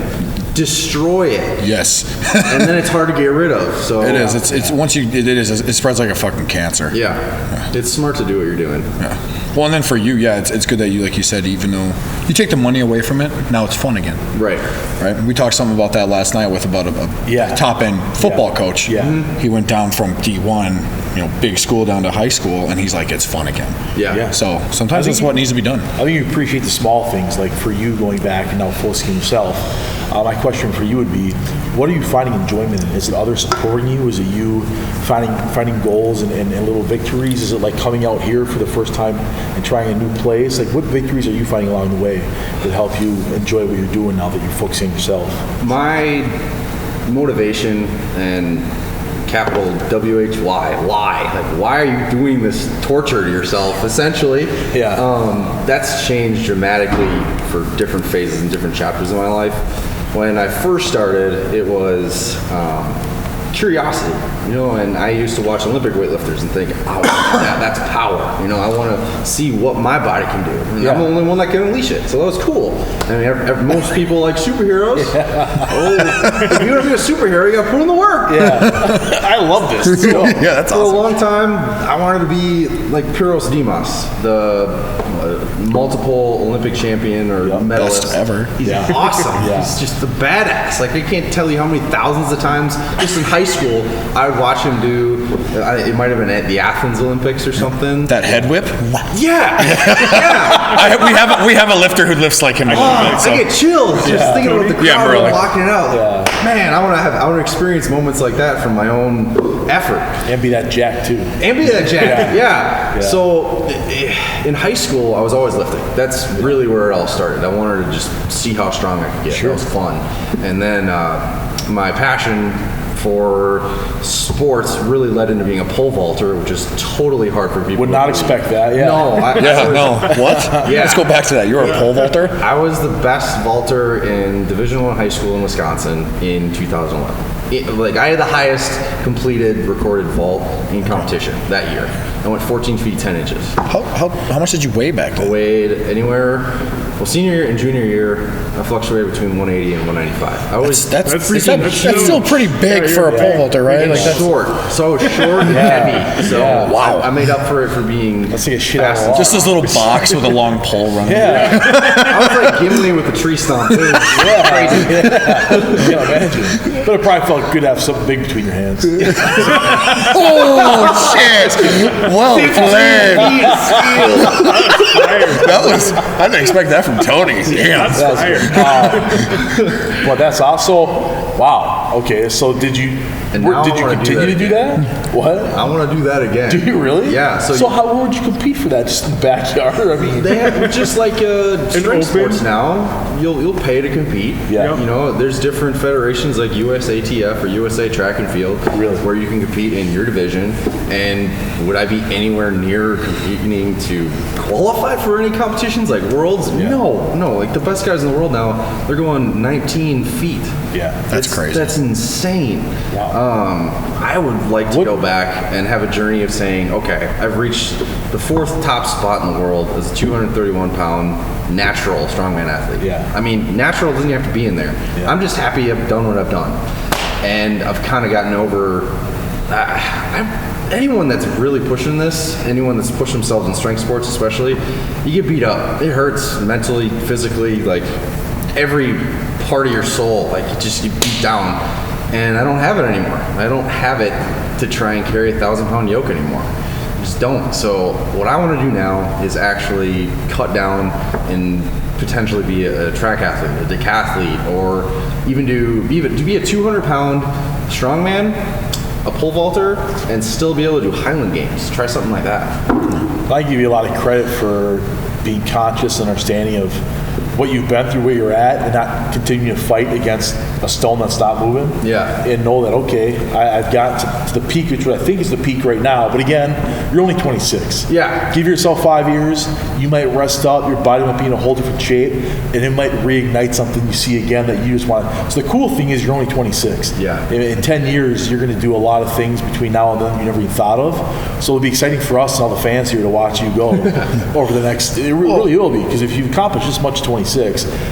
Destroy it. Yes. And then it's hard to get rid of. So it is. It's once it spreads like a fucking cancer. Yeah. It's smart to do what you're doing. Yeah. Well, and then for you, it's good that you, like you said, even though you take the money away from it, now it's fun again. Right. Right. We talked something about that last night with about a top end football coach. Yeah. Mm-hmm. He went down from D1, big school, down to high school, and he's like, it's fun again. Yeah. So sometimes that's what needs to be done. I think you appreciate the small things, like for you going back and now focusing yourself. My question for you would be, what are you finding enjoyment in? Is it others supporting you? Is it you finding goals and little victories? Is it like coming out here for the first time and trying a new place? Like, what victories are you finding along the way that help you enjoy what you're doing now that you're focusing on yourself? My motivation and capital WHY, why? Like, why are you doing this torture to yourself, essentially? Yeah. That's changed dramatically for different phases and different chapters of my life. When I first started, it was curiosity, and I used to watch Olympic weightlifters and think, oh, that's power. I want to see what my body can do. And I'm the only one that can unleash it. So that was cool. I mean, most people like superheroes. Yeah. If you want to be a superhero, you got to put in the work. Yeah. I love this. So, that's awesome. For a long time, I wanted to be like Pyros Dimas, the multiple Olympic champion or medalist. Best ever. He's awesome. He's just the badass. Like, I can't tell you how many thousands of times, just in high school, I would watch him do, it might have been at the Athens Olympics or something. That head whip? Yeah. We have a lifter who lifts like him a little bit. So. I get chills just thinking about the crowd blocking it out. Yeah. Man, I want to experience moments like that from my own effort. And be that jack too. Yeah. So in high school, I was always lifting. That's really where it all started. I wanted to just see how strong I could get. Sure. That was fun. And then my passion for sports really led into being a pole vaulter, which is totally hard for people. Would not expect that. Yeah. No. What? Yeah. Let's go back to that. You're a pole vaulter? I was the best vaulter in Division I high school in Wisconsin in 2011. I had the highest completed recorded vault in competition that year. I went 14 feet 10 inches. How much did you weigh back then? I weighed anywhere. Well, senior year and junior year, I fluctuated between 180 and 195. That's still pretty big for a pole vaulter, right? Like that's short. So short and heavy. So wow. I made up for it for being Let's see a shit fast. out of Just this little box with a long pole running. Yeah. I was like Gimli with the tree stump. It was crazy. Yeah, imagine. But it probably felt good to have something big between your hands. Oh, shit. Well played. I didn't expect that from Tony. Damn. Well, that's also, wow. Okay, so did you continue to do that? What? I want to do that again. Do you really? Yeah. So how would you compete for that? Just in the backyard? I mean, they have just like strength sports now. You'll pay to compete. Yeah. You know, there's different federations like USATF or USA Track and Field, where you can compete in your division. And would I be anywhere near competing to qualify for any competitions like Worlds? Yeah. No. Like the best guys in the world now, they're going 19 feet. Yeah, that's crazy. That's insane. Wow. I would like to go back and have a journey of saying, okay, I've reached the 4th top spot in the world as a 231-pound natural strongman athlete. Yeah. I mean, natural doesn't have to be in there. Yeah. I'm just happy I've done what I've done. And I've kind of gotten over... anyone that's really pushing this, anyone that's pushing themselves in strength sports especially, you get beat up. It hurts mentally, physically, like every part of your soul, like you beat down. And I don't have it anymore. I don't have it to try and carry a 1,000-pound yoke anymore. I just don't. So what I want to do now is actually cut down and potentially be a track athlete, a decathlete, or even to be a 200-pound strongman, a pole vaulter, and still be able to do Highland Games. Try something like that. I give you a lot of credit for being conscious and understanding of what you've been through, where you're at, and not continuing to fight against a stone that's not moving. Yeah. And know that, okay, I've got to the peak, which I think is the peak right now. But again, you're only 26. Yeah. Give yourself 5 years. You might rest up. Your body might be in a whole different shape, and it might reignite something you see again that you just want. So the cool thing is you're only 26. Yeah. In 10 years, you're going to do a lot of things between now and then you never even thought of. So it'll be exciting for us and all the fans here to watch you go over the next. It really will be, because if you accomplish this much at 26,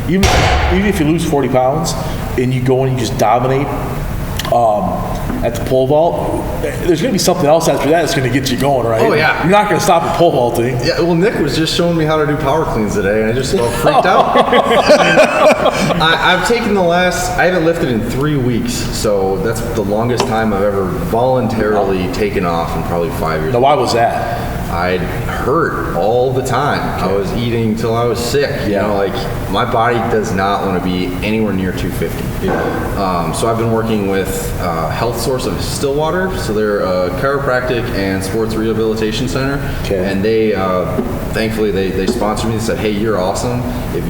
even if you lose 40 pounds and you go and you just dominate at the pole vault, there's going to be something else after that that's going to get you going, right? Oh, yeah. You're not going to stop at pole vaulting. Yeah, well, Nick was just showing me how to do power cleans today, and I just felt freaked out. I've taken I haven't lifted in 3 weeks, so that's the longest time I've ever voluntarily taken off in probably 5 years. Now, why was that? I'd hurt all the time. I was eating till I was sick. You know, like my body does not want to be anywhere near 250. Yeah. So I've been working with Health Source of Stillwater. So they're a chiropractic and sports rehabilitation center. Okay. And they, thankfully, they sponsored me. They said, hey, you're awesome.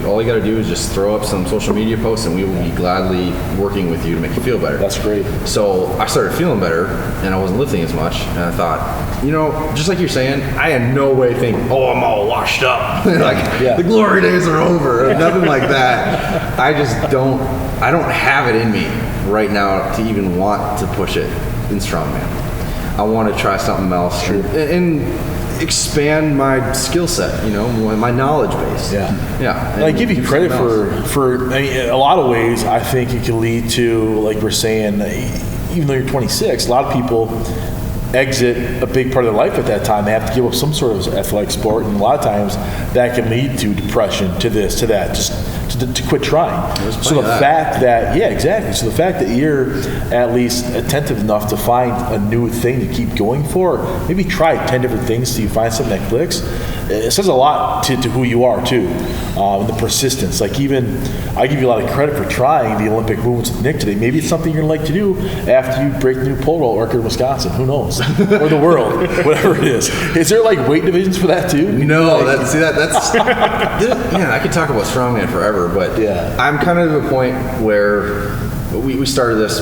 All you got to do is just throw up some social media posts and we will be gladly working with you to make you feel better. That's great. So I started feeling better and I wasn't lifting as much. And I thought, you know, just like you're saying, I had no way thinking, oh, I'm all washed up. The glory days are over. Nothing like that. I don't have it in me right now to even want to push it in strongman. I want to try something else and expand my skill set, you know, my knowledge base. Yeah. And I give you credit for I mean, in a lot of ways, I think it can lead to, like we're saying, even though you're 26, a lot of people exit a big part of their life at that time. They have to give up some sort of athletic sport, and a lot of times that can lead to depression, to this, to that, just to quit trying. So the fact that, So the fact that you're at least attentive enough to find a new thing to keep going for, maybe try 10 different things till you find something that clicks. It says a lot to who you are too, the persistence. Like even, I give you a lot of credit for trying the Olympic movements with Nick today. Maybe it's something you're gonna like to do after you break the new pole vault record in Wisconsin. Who knows? Or the world, whatever it is. Is there like weight divisions for that too? No, that's man, I could talk about strongman forever. forever, but I'm kind of at a point where we started this,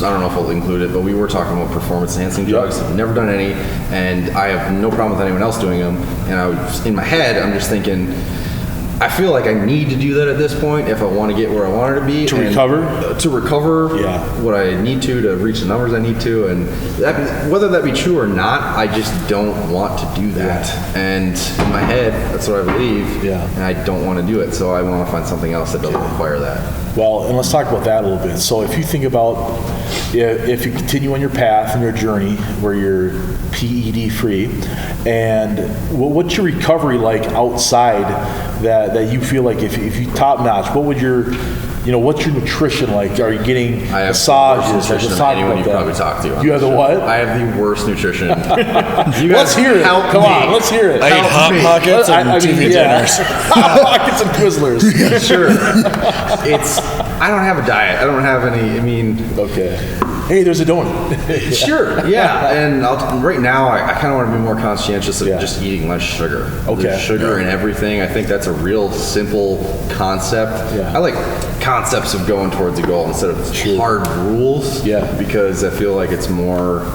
I don't know if we'll include it, but we were talking about performance enhancing drugs. I've never done any, and I have no problem with anyone else doing them. And in my head, I'm just thinking, I feel like I need to do that at this point if I want to get where I wanted to be. To recover? To recover what I need to reach the numbers I need to. And whether that be true or not, I just don't want to do that. Yeah. And in my head, that's what I believe. Yeah. And I don't want to do it. So I want to find something else that doesn't require that. Well, and let's talk about that a little bit. So if you think about, if you continue on your path and your journey where you're PED free, and what's your recovery like outside that you feel like if you top notch, what would your, what's your nutrition like? Are you getting massages? Nutrition than anyone you probably talk to. You have the what? I have the worst nutrition. Let's hear it. Come on, let's hear it. I eat Hot Pockets and TV dinners. Hot Pockets and Twizzlers. Sure. I don't have a diet. I don't have any, Okay. Hey, there's a donut. Sure, yeah. And right now, I kind of want to be more conscientious of just eating less sugar. Okay. There's sugar in everything. I think that's a real simple concept. Yeah. I like concepts of going towards a goal instead of hard rules. Yeah. Because I feel like it's more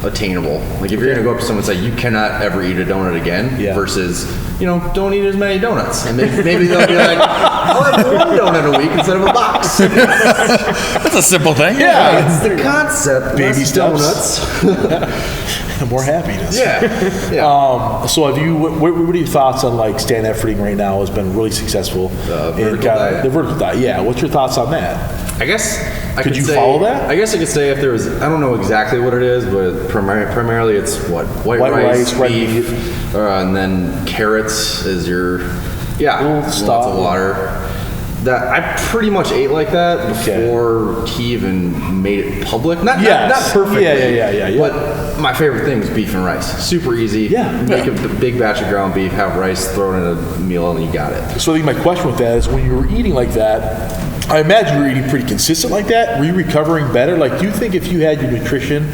attainable. Like if you're going to go up to someone and say, you cannot ever eat a donut again, versus, don't eat as many donuts. And maybe they'll be like, I'll have one donut a week instead of a box. That's a simple thing. Yeah, it's the concept. Baby steps. Donuts. More happiness. Yeah. So have you, what are your thoughts on like stand efforting right now has been really successful? The vertical diet. Yeah. What's your thoughts on that? I guess could you follow that? I guess I could say if there was, I don't know exactly what it is, but primarily it's white rice, beef, and then carrots is your lots of water. That I pretty much ate like that before he even made it public. Not perfectly. Yeah. But my favorite thing was beef and rice. Super easy. Make a big batch of ground beef, have rice, throw it in a meal, and you got it. So I think my question with that is, when you were eating like that, I imagine you were eating pretty consistent like that. Were you recovering better? Like, do you think if you had your nutrition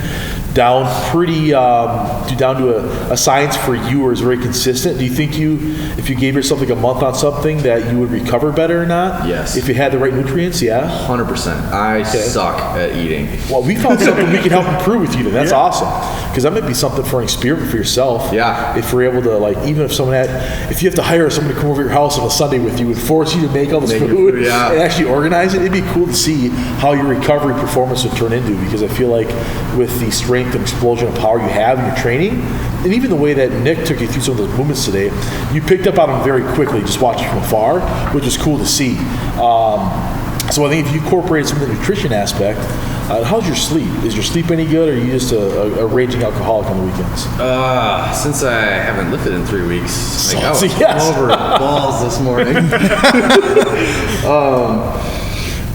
down pretty down to a science for you, or is very consistent? Do you think if you gave yourself like a month on something, that you would recover better or not? Yes. If you had the right nutrients, 100%. I suck at eating. Well, we found something we can help improve with you. That's awesome. Because that might be something for an experiment for yourself. Yeah. If we're able to, like, even if if you have to hire someone to come over to your house on a Sunday with you and force you to make all this food and actually organize it, it'd be cool to see how your recovery performance would turn into. Because I feel like with the strength and explosion of power you have in your training, and even the way that Nick took you through some of those movements today, you picked up on them very quickly, just watching from afar, which is cool to see. So I think if you incorporate some of the nutrition aspect, how's your sleep? Is your sleep any good, or are you just a raging alcoholic on the weekends? Since I haven't lifted in 3 weeks, I was over balls this morning.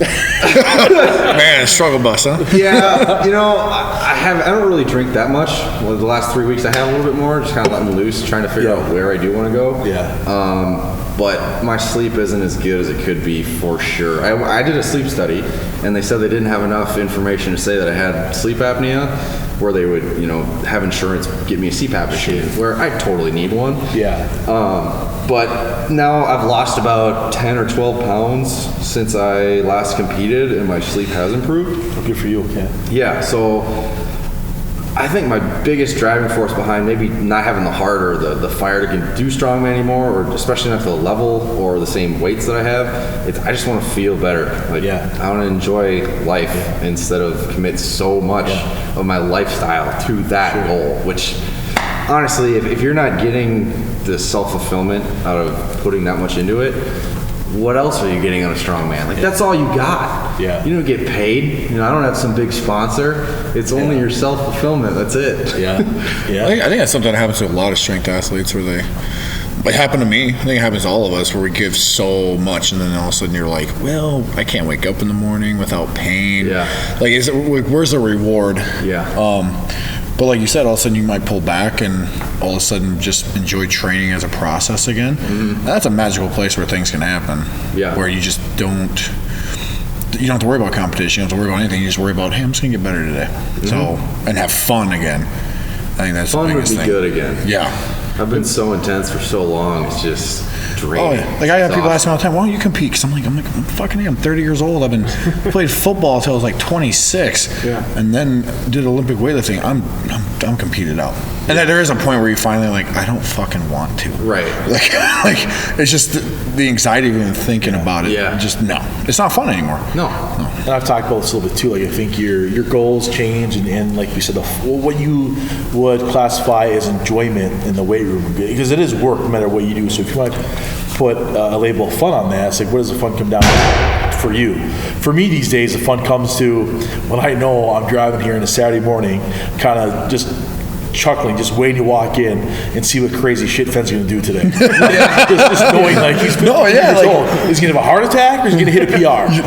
Man, struggle bus, huh? Yeah, I don't really drink that much. Well, the last 3 weeks I had a little bit more, just kind of letting loose, trying to figure out where I do want to go. Yeah. But my sleep isn't as good as it could be, for sure. I did a sleep study, and they said they didn't have enough information to say that I had sleep apnea, where they would, have insurance get me a CPAP machine, where I totally need one. Yeah. But now I've lost about 10 or 12 pounds since I last competed, and my sleep has improved. Good for you, okay. Yeah, so I think my biggest driving force behind maybe not having the heart or the fire to do strongman anymore, or especially not to the level or the same weights that I have, I just want to feel better. I want to enjoy life instead of commit so much of my lifestyle to that goal, which honestly, if you're not getting the self-fulfillment out of putting that much into it, what else are you getting on a strongman? That's all you got. Yeah. You don't get paid. I don't have some big sponsor. It's only your self-fulfillment. That's it. Yeah. Yeah. I think that's something that happens to a lot of strength athletes, where it happened to me. I think it happens to all of us, where we give so much, and then all of a sudden you're like, well, I can't wake up in the morning without pain. Yeah. Where's the reward? Yeah. But like you said, all of a sudden you might pull back and all of a sudden just enjoy training as a process again. Mm-hmm. That's a magical place where things can happen. Yeah. Where you just don't have to worry about competition. You don't have to worry about anything. You just worry about, hey, I'm just going to get better today. Mm-hmm. So, and have fun again. I think that's fun the biggest thing. thing. Fun would be good again. Yeah. I've been so intense for so long. It's just draining. Oh, yeah. Like I have people ask me all the time, why don't you compete? Because I'm like, I'm 30 years old. I've been played football until I was like 26, and then did Olympic weightlifting. I'm competed out. And then there is a point where you finally like, I don't fucking want to. Right. Like it's just the anxiety of even thinking about it. Yeah. Just no, it's not fun anymore. No. And I've talked about this a little bit too. Like I think your goals change, and like we said, what you would classify as enjoyment in the weight room, because it is work no matter what you do. So if you want to put a label of fun on that, it's like, what does the fun come down to for you? For me these days, the fun comes to when I know I'm driving here on a Saturday morning, kind of just chuckling, just waiting to walk in and see what crazy shit Fenn's going to do today. just knowing like he's he's going to have a heart attack or he's going to hit a PR. You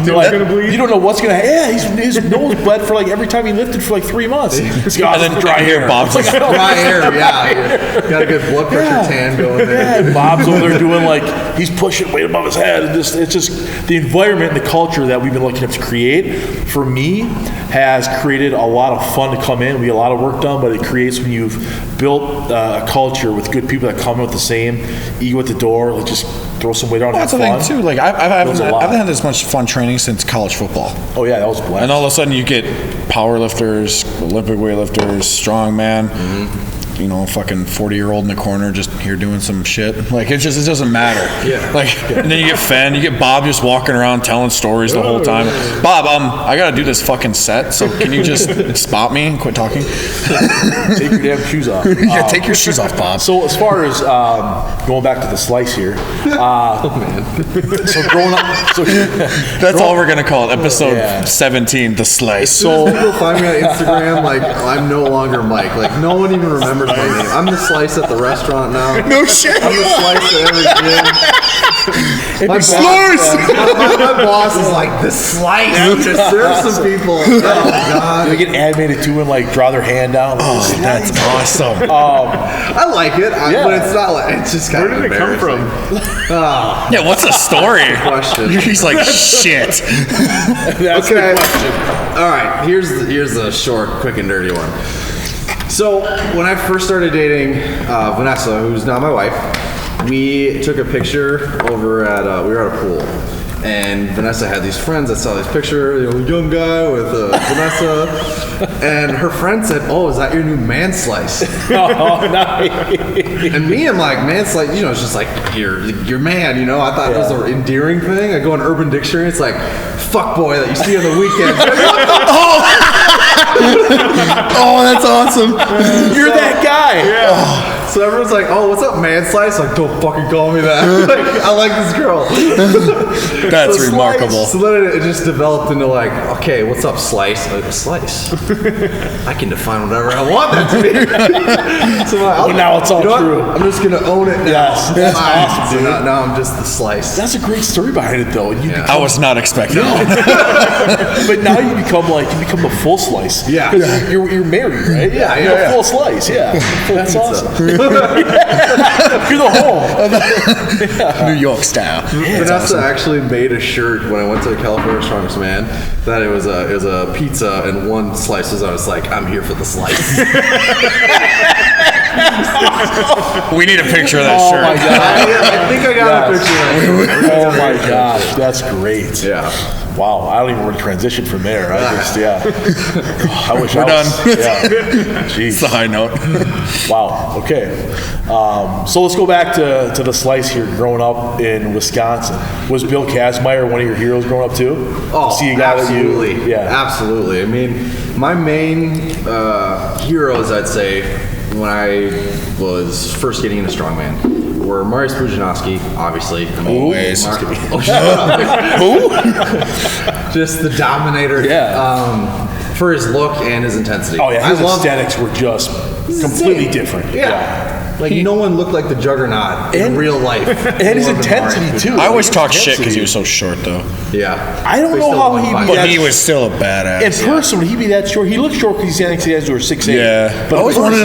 don't know what's going to happen. Yeah, his nose bled for like every time he lifted for like 3 months. He's got dry hair. Bob's like, dry hair, yeah. Got a good blood pressure tan going there. Yeah, and Bob's over there doing like, he's pushing weight above his head. And it's just the environment and the culture that we've been looking to create, for me, has created a lot of fun to come in. We get a lot of work done, but it creates when you've built a culture with good people that come in with the same ego at the door, like just throw some weight on and have fun. That's the thing too. Like I haven't had this much fun training since college football. Oh yeah, that was a blast. And all of a sudden you get power lifters, Olympic weightlifters, strongman. You know, fucking 40-year-old in the corner just here doing some shit. Like it doesn't matter. Yeah. Like and then you get Fenn, you get Bob just walking around telling stories the whole time. Bob, I gotta do this fucking set, so can you just spot me and quit talking? Take your damn shoes off. Yeah, take your shoes off, Bob. So as far as going back to the slice here, so growing up, that's all we're gonna call it. Episode 17, the slice. So people find me on Instagram, like I'm no longer Mike. Like no one even remembers my name. I'm the slice at the restaurant now. No shit. I'm the slice at every gym. My boss is like, the slice. There's some people. Oh god. They get animated too and like draw their hand down. Oh, that's awesome. I like it, but it's not like, it's just kind of Where did it come from? Yeah, what's the story? Question. He's like, shit. That's Okay. All right. Here's the short, quick, and dirty one. So when I first started dating Vanessa, who's now my wife, we took a picture over at we were at a pool, and Vanessa had these friends that saw this picture, young guy with Vanessa, and her friend said, "Oh, is that your new man slice?" Oh, nice. And me, I'm like, man slice, it's just like your man, I thought it was an endearing thing. I go on Urban Dictionary, it's like fuck boy that you see on the weekend. Oh, that's awesome. You're that guy. Yeah. So everyone's like, "Oh, what's up, man slice?" Like, don't fucking call me that. Like, I like this girl. That's remarkable. So then it just developed into like, okay, what's up, slice? Like, slice. I can define whatever I want that to be. So now it's all true. I'm just gonna own it now. Yes, that's awesome, So dude. now I'm just the slice. That's a great story behind it, though. And I was not expecting that. but now you become the full slice. Yeah. 'Cause you're married, right? Yeah, You're yeah. a full slice. Yeah. That's awesome. You're the whole. New York style. Vanessa actually made a shirt when I went to California Strongest Man that it was a pizza and one slice was, I was like, I'm here for the slice. We need a picture of that Oh shirt. my god. I think I got a picture of it. Oh my gosh, that's great. Yeah. Wow, I don't even want to transition from there. I wish We're I was. done. Yeah. Jeez. It's the high note. Wow. Okay. So let's go back to the slice here. Growing up in Wisconsin, was Bill Kazmaier one of your heroes growing up too? Oh, To see a guy absolutely. That you, yeah. Absolutely. I mean, my main heroes, I'd say, when I was first getting into strongman, were Mariusz Pudzianowski, obviously. Always. Who? Just the dominator. Yeah. For his look and his intensity. Oh yeah, his I loved aesthetics were just completely different. Yeah. Like, no one looked like the Juggernaut in real life. And his intensity too. I always talk shit because he was so short, though. Yeah. I don't know how he'd be But that. he was still a badass. In person, would he be that short? He looked short because he's standing over 6'8". Yeah. But I always wanted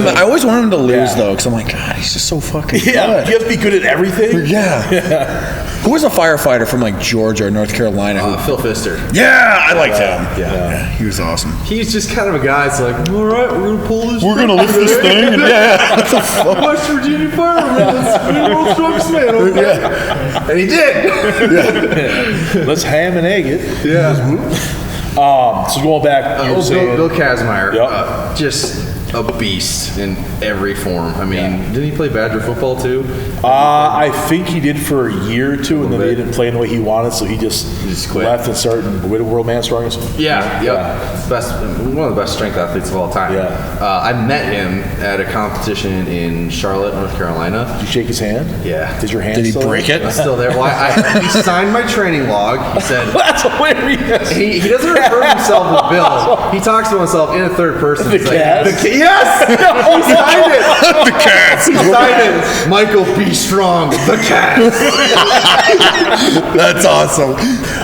him to lose, Yeah. though, because I'm like, God, he's just so fucking Yeah, good. you have to be good at everything. Yeah. Who was a firefighter from like Georgia or North Carolina? Phil Pfister. Yeah, I liked him. Yeah. He was awesome. He's just kind of a guy that's like, all right, we're going to pull this. We're gonna lift this thing. And, yeah. What next Virginia fireman is the world's strongest man. Okay? Yeah. And he did. Yeah. Let's ham and egg it. Yeah. So going back, you were saying, Bill Kazmaier, Yep. just a beast in every form. I mean, didn't he play Badger football too? I think he did for a year or two, and then they didn't play in the way he wanted, so he just quit. left and started with World Man Strongest. Yeah, one of the best strength athletes of all time. Yeah. I met him at a competition in Charlotte, North Carolina. Did you shake his hand? Yeah. Is your hand Did he still break there? it? It's still there. Well, he signed my training log. He said, That's hilarious. he doesn't refer to himself as Bill. He talks to himself in a third person. The He's Cats? Yes! He signed it! The Cats. He signed it! Michael B. Strong, the Cats! That's awesome.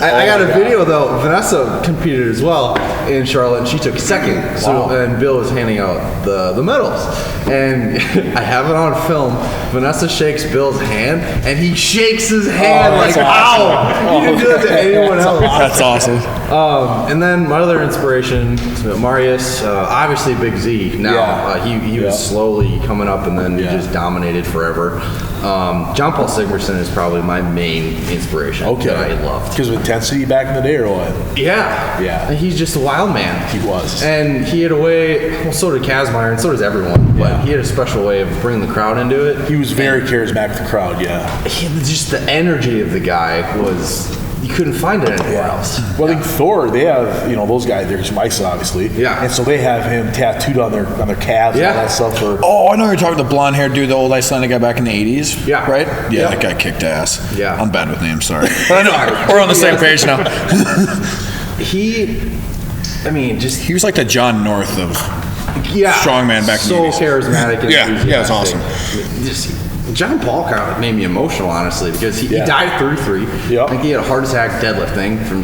I got a video though. Vanessa competed as well in Charlotte, and she took second. So, and Bill was handing out the medals, and I have it on film. Vanessa shakes Bill's hand, and he shakes his hand like, "Ow!" He didn't do that to anyone else. That's awesome. And then my other inspiration, Marius, obviously Big Z. Now he was slowly coming up, and then he just dominated forever. John Paul Sigmarsson is probably my main inspiration. That I loved. Because of intensity back in the day, or what? Yeah. Yeah. He's just a wild man. He was. And he had a way, well, so did Kazmaier, and so does everyone, but he had a special way of bringing the crowd into it. He was very charismatic with the crowd, Just the energy of the guy was, you couldn't find it anywhere else. Well, I think Thor, they have, those guys, there's Mice, obviously. Yeah. And so they have him tattooed on their calves and all that stuff. Oh, I know you're talking the blonde haired dude, the old Icelandic guy back in the 80s. Yeah. Right? Yeah, Yeah. that guy kicked ass. Yeah. I'm bad with names, sorry. But I know, we're on the same page now. He was like the John North of strongman back in the 80s. So charismatic and Yeah, it's awesome. John Paul kind of made me emotional, honestly, because he died at 33. Yep. I think he had a heart attack deadlifting from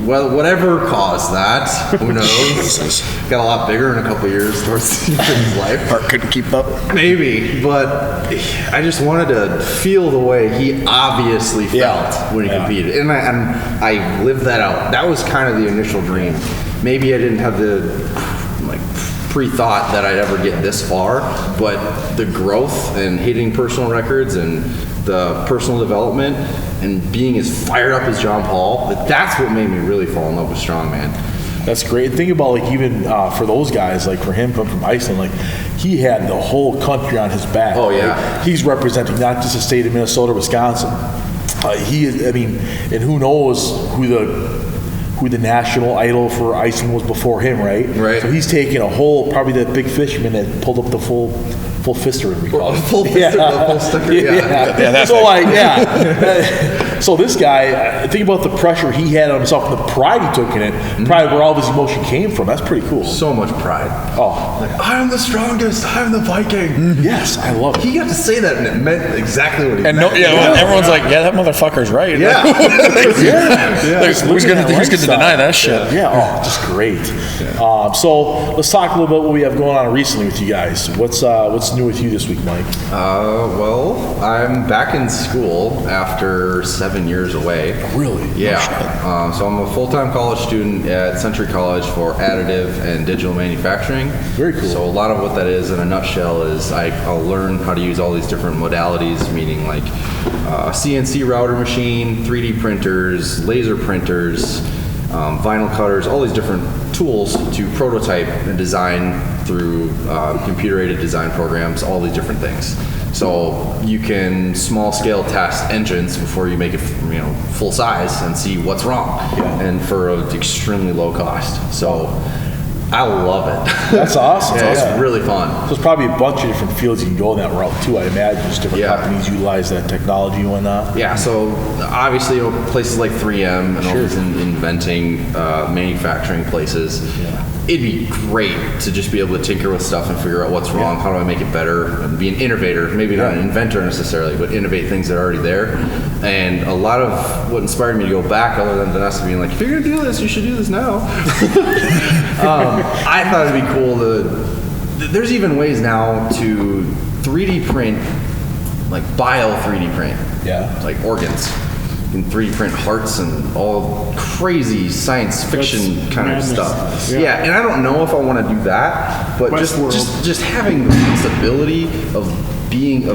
whatever caused that. Who knows? Jesus. Got a lot bigger in a couple years towards the end of his life. Heart couldn't keep up. Maybe, but I just wanted to feel the way he obviously felt when he competed, and I lived that out. That was kind of the initial dream. Maybe I didn't have the pre-thought that I'd ever get this far, but the growth and hitting personal records and the personal development and being as fired up as John Paul, that's what made me really fall in love with strongman. That's great. Think about even for those guys, for him coming from Iceland, he had the whole country on his back. Oh yeah. He's representing not just the state of Minnesota, Wisconsin. And who knows who the national idol for Iceland was before him, right? Right. So he's taking probably that big fisherman that pulled up the full fister, we call it. Full fister, the full sticker. So this guy, think about the pressure he had on himself, the pride he took in it, probably where all of his emotion came from. That's pretty cool. So much pride. I'm the strongest. I'm the Viking. Yes, I love it. He got to say that, and it meant exactly what he meant. Everyone's like, that motherfucker's right. Yeah. Who's going to deny that shit? Yeah, just great. So let's talk a little bit what we have going on recently with you guys. What's new with you this week, Mike? Well, I'm back in school after 7 years away. Really? Yeah. So I'm a full-time college student at Century College for additive and digital manufacturing. Very cool. So a lot of what that is in a nutshell is I'll learn how to use all these different modalities, meaning like a CNC router machine, 3D printers, laser printers, vinyl cutters, all these different tools to prototype and design through computer-aided design programs, all these different things. So you can small-scale test engines before you make it, full size and see what's wrong, and for an extremely low cost. So I love it. That's awesome. It's really fun. So there's probably a bunch of different fields you can go in that route too. I imagine just different companies utilize that technology and whatnot. Yeah. So obviously, places like 3M and all these inventing manufacturing places. Yeah. It'd be great to just be able to tinker with stuff and figure out what's wrong. How do I make it better? And be an innovator, maybe not an inventor necessarily, but innovate things that are already there. And a lot of what inspired me to go back, other than Vanessa being like, if you're gonna do this, you should do this now. I thought it'd be cool there's even ways now to 3D print, like bio 3D print, like organs. You can 3D print hearts and all crazy science fiction kind of stuff. Yeah, and I don't know if I want to do that, but just having the possibility of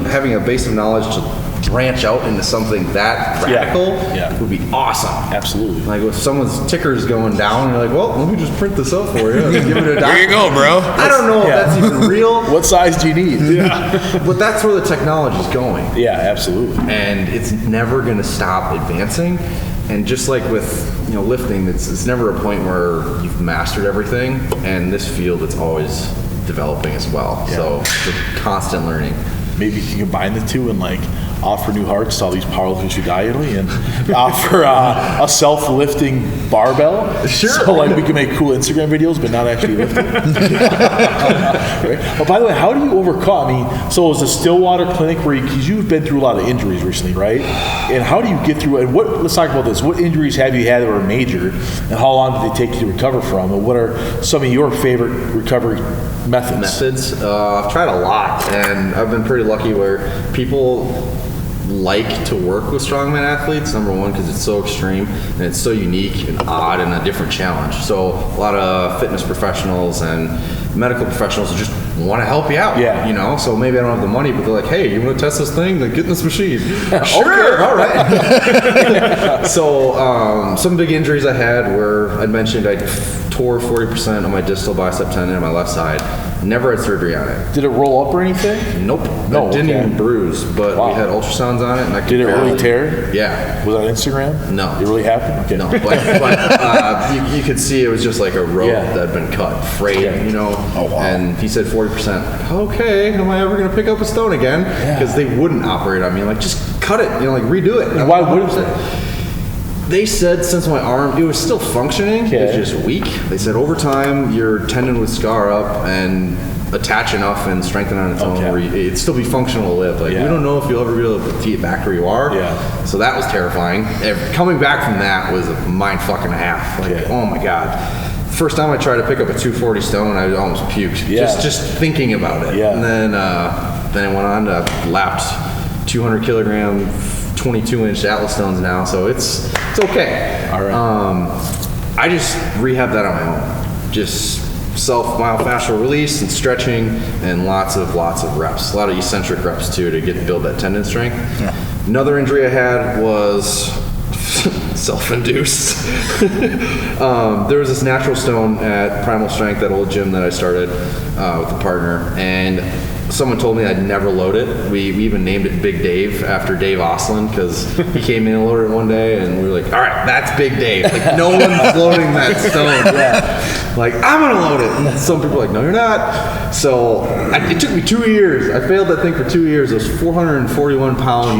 having a base of knowledge to branch out into something that radical would be awesome. Absolutely. Like if someone's ticker's going down, and you're like, well, let me just print this up for you. Give it a There you go, bro. I don't know if that's even real. What size do you need? But that's where the technology's going. Yeah, absolutely. And it's never going to stop advancing. And just like with lifting, it's never a point where you've mastered everything. And this field, it's always developing as well. Yeah. So it's constant learning. Maybe you can combine the two and like offer new hearts to all these powerlifters who die early, and offer a self-lifting barbell. Sure. So like we can make cool Instagram videos, but not actually lifting. Right? Oh, by the way, how do you overcome? I mean, so it was a Stillwater clinic where you've been through a lot of injuries recently, right? And how do you get through? And let's talk about this. What injuries have you had that were major, and how long did they take you to recover from? And what are some of your favorite recovery methods? I've tried a lot, and I've been pretty lucky where people like to work with strongman athletes, number one, because it's so extreme and it's so unique and odd and a different challenge. So a lot of fitness professionals and medical professionals just want to help you out. Yeah. So maybe I don't have the money, but they're like, hey, you want to test this thing? Then get in this machine. Sure. All right. So some big injuries I had were, I mentioned I tore 40% of my distal bicep tendon on my left side. Never had surgery on it. Did it roll up or anything? Nope. No, It didn't okay. even bruise, but Wow. we had ultrasounds on it. And I could Did it really barely- tear? Yeah. Was that Instagram? No. It really happened? Okay. No, but you could see it was just like a rope that had been cut, frayed, Oh, wow. And he said 40%. Okay, am I ever going to pick up a stone again? Because they wouldn't operate on me. Like, just cut it, like redo it. And why wouldn't they? They said since my arm, it was still functioning, it was just weak. They said over time, your tendon would scar up and attach enough and strengthen on its own where it'd still be functional to live. Like, we don't know if you'll ever be able to get back where you are. Yeah. So that was terrifying. Coming back from that was a mind fuck and a half. Like, oh my God. First time I tried to pick up a 240 stone, I almost puked. Just thinking about it. Yeah. And then I went on to lapped 200 kilogram 22-inch Atlas stones now, so it's okay. All right. I just rehabbed that on my own. Just myofascial release and stretching and lots of reps. A lot of eccentric reps too to build that tendon strength. Yeah. Another injury I had was self-induced. There was this natural stone at Primal Strength, that old gym that I started with a partner, and someone told me I'd never load it. We even named it Big Dave after Dave Oslin, because he came in and loaded it one day, and we were like, all right, that's Big Dave. Like, no one's loading that stone. Like, I'm going to load it. And some people are like, no, you're not. So it took me 2 years. I failed that thing for 2 years. It was 441 pounds on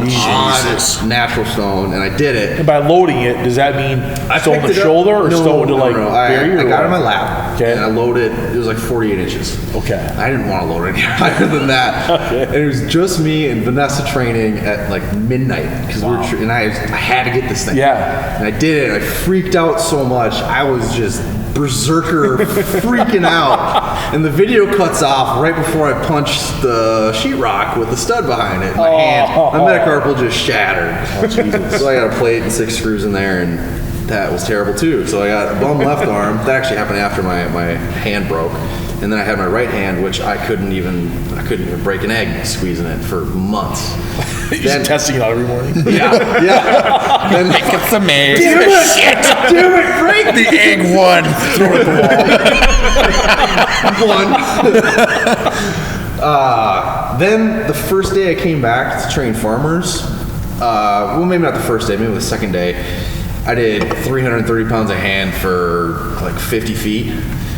natural stone, and I did it. And by loading it, does that mean stone to shoulder or stone to like bury? I got it on my lap, and I loaded. It was like 48 inches. Okay. I didn't want to load any higher than that. Okay. And it was just me and Vanessa training at like midnight because and I had to get this thing. Yeah. And I did it. And I freaked out so much. I was just berserker freaking out. And the video cuts off right before I punched the sheetrock with the stud behind it. My hand, my metacarpal just shattered. So I got a plate and 6 screws in there, and that was terrible too. So I got a bum left arm. That actually happened after my hand broke. And then I had my right hand, which I couldn't even break an egg squeezing it for months. You're just testing it out every morning. Yeah. Then Make it some eggs. damn it, break The egg one. Throw it at the one. Then the first day I came back to train farmers, well, maybe not the first day, maybe the second day, I did 330 pounds of hand for like 50 feet,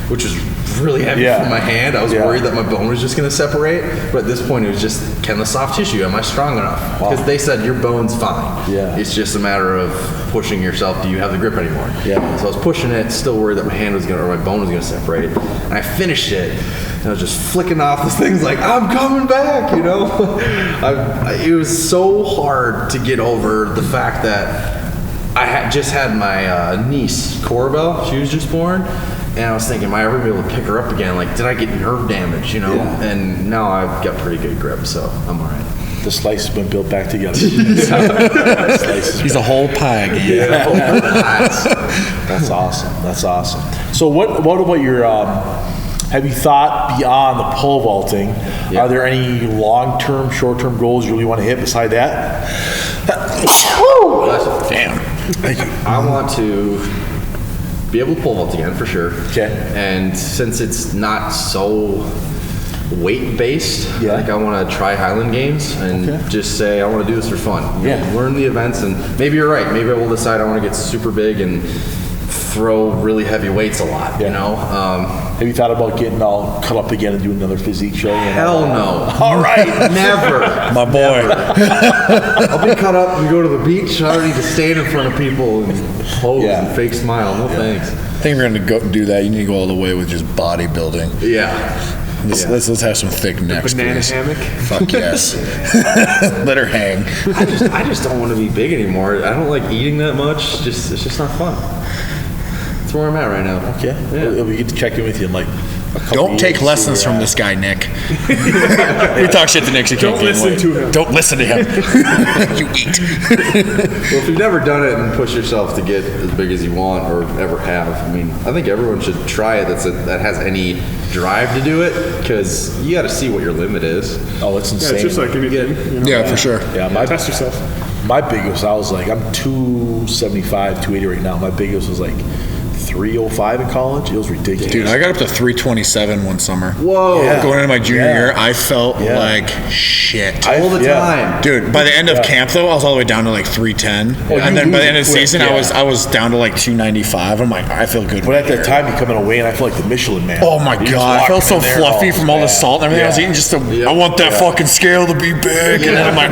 which was really heavy for my hand. I was worried that my bone was just going to separate, but at this point it was just, can the soft tissue, am I strong enough? Because they said your bone's fine. Yeah. It's just a matter of pushing yourself. Do you have the grip anymore? Yeah. So I was pushing it, still worried that my hand was or my bone was going to separate. And I finished it, and I was just flicking off this things like, I'm coming back, it was so hard to get over the fact that I had just had my niece, Corbell. She was just born. And I was thinking, am I ever going to be able to pick her up again? Like, did I get nerve damage, Yeah. And now I've got pretty good grip, so I'm all right. The slice has been built back together. He's a whole pie again. That's awesome. So what about your have you thought beyond the pole vaulting? Yeah. Are there any long-term, short-term goals you really want to hit beside that? Damn. Thank you. I want to be able to pole vault again for sure. Okay. And since it's not so weight based, Yeah. I think I want to try Highland Games and just say I want to do this for fun. You know, learn the events, and maybe you're right. Maybe I will decide I want to get super big and throw really heavy weights a lot. Yeah. You know. Have you thought about getting all cut up again and doing another physique show? Hell no. All right. Never. My boy. I'll be cut up and go to the beach. I don't need to stand in front of people and pose and fake smile. No thanks. I think we're going to go do that. You need to go all the way with just bodybuilding. Yeah. Let's have some thick necks. Banana please. hammock. Fuck yes. Let her hang. I just don't want to be big anymore. I don't like eating that much. It's just not fun. That's where I'm at right now. Okay. Yeah. We get to check in with you in like a couple Don't years, take see lessons where from you're this guy, Nick. We talk shit to Nick. So Don't listen to him. Don't listen to him. You eat. Well, if you've never done it and push yourself to get as big as you want or ever have, I mean, I think everyone should try it that has any drive to do it, because you got to see what your limit is. Oh, it's Yeah, insane. it's just like anything. You know? Yeah, for sure. Yeah, Test yourself. my biggest, I was like, I'm 275, 280 right now. My biggest was like 305 in college. It was ridiculous. Dude, I got up to 327 one summer. Whoa. Yeah. Going into my junior year, I felt Yeah. like shit. All the time. Dude, by the end of camp though, I was all the way down to like 310, Oh, and you then by the end of lose the quick, season, yeah. I was down to like 295. I'm like, I feel good. But at that time, you come in away, and I feel like the Michelin Man. Oh my You just god, I walk felt so in there, fluffy oh, from all the man. salt and everything I was Yeah. eating. Just I want that fucking scale to be big, and then I'm like,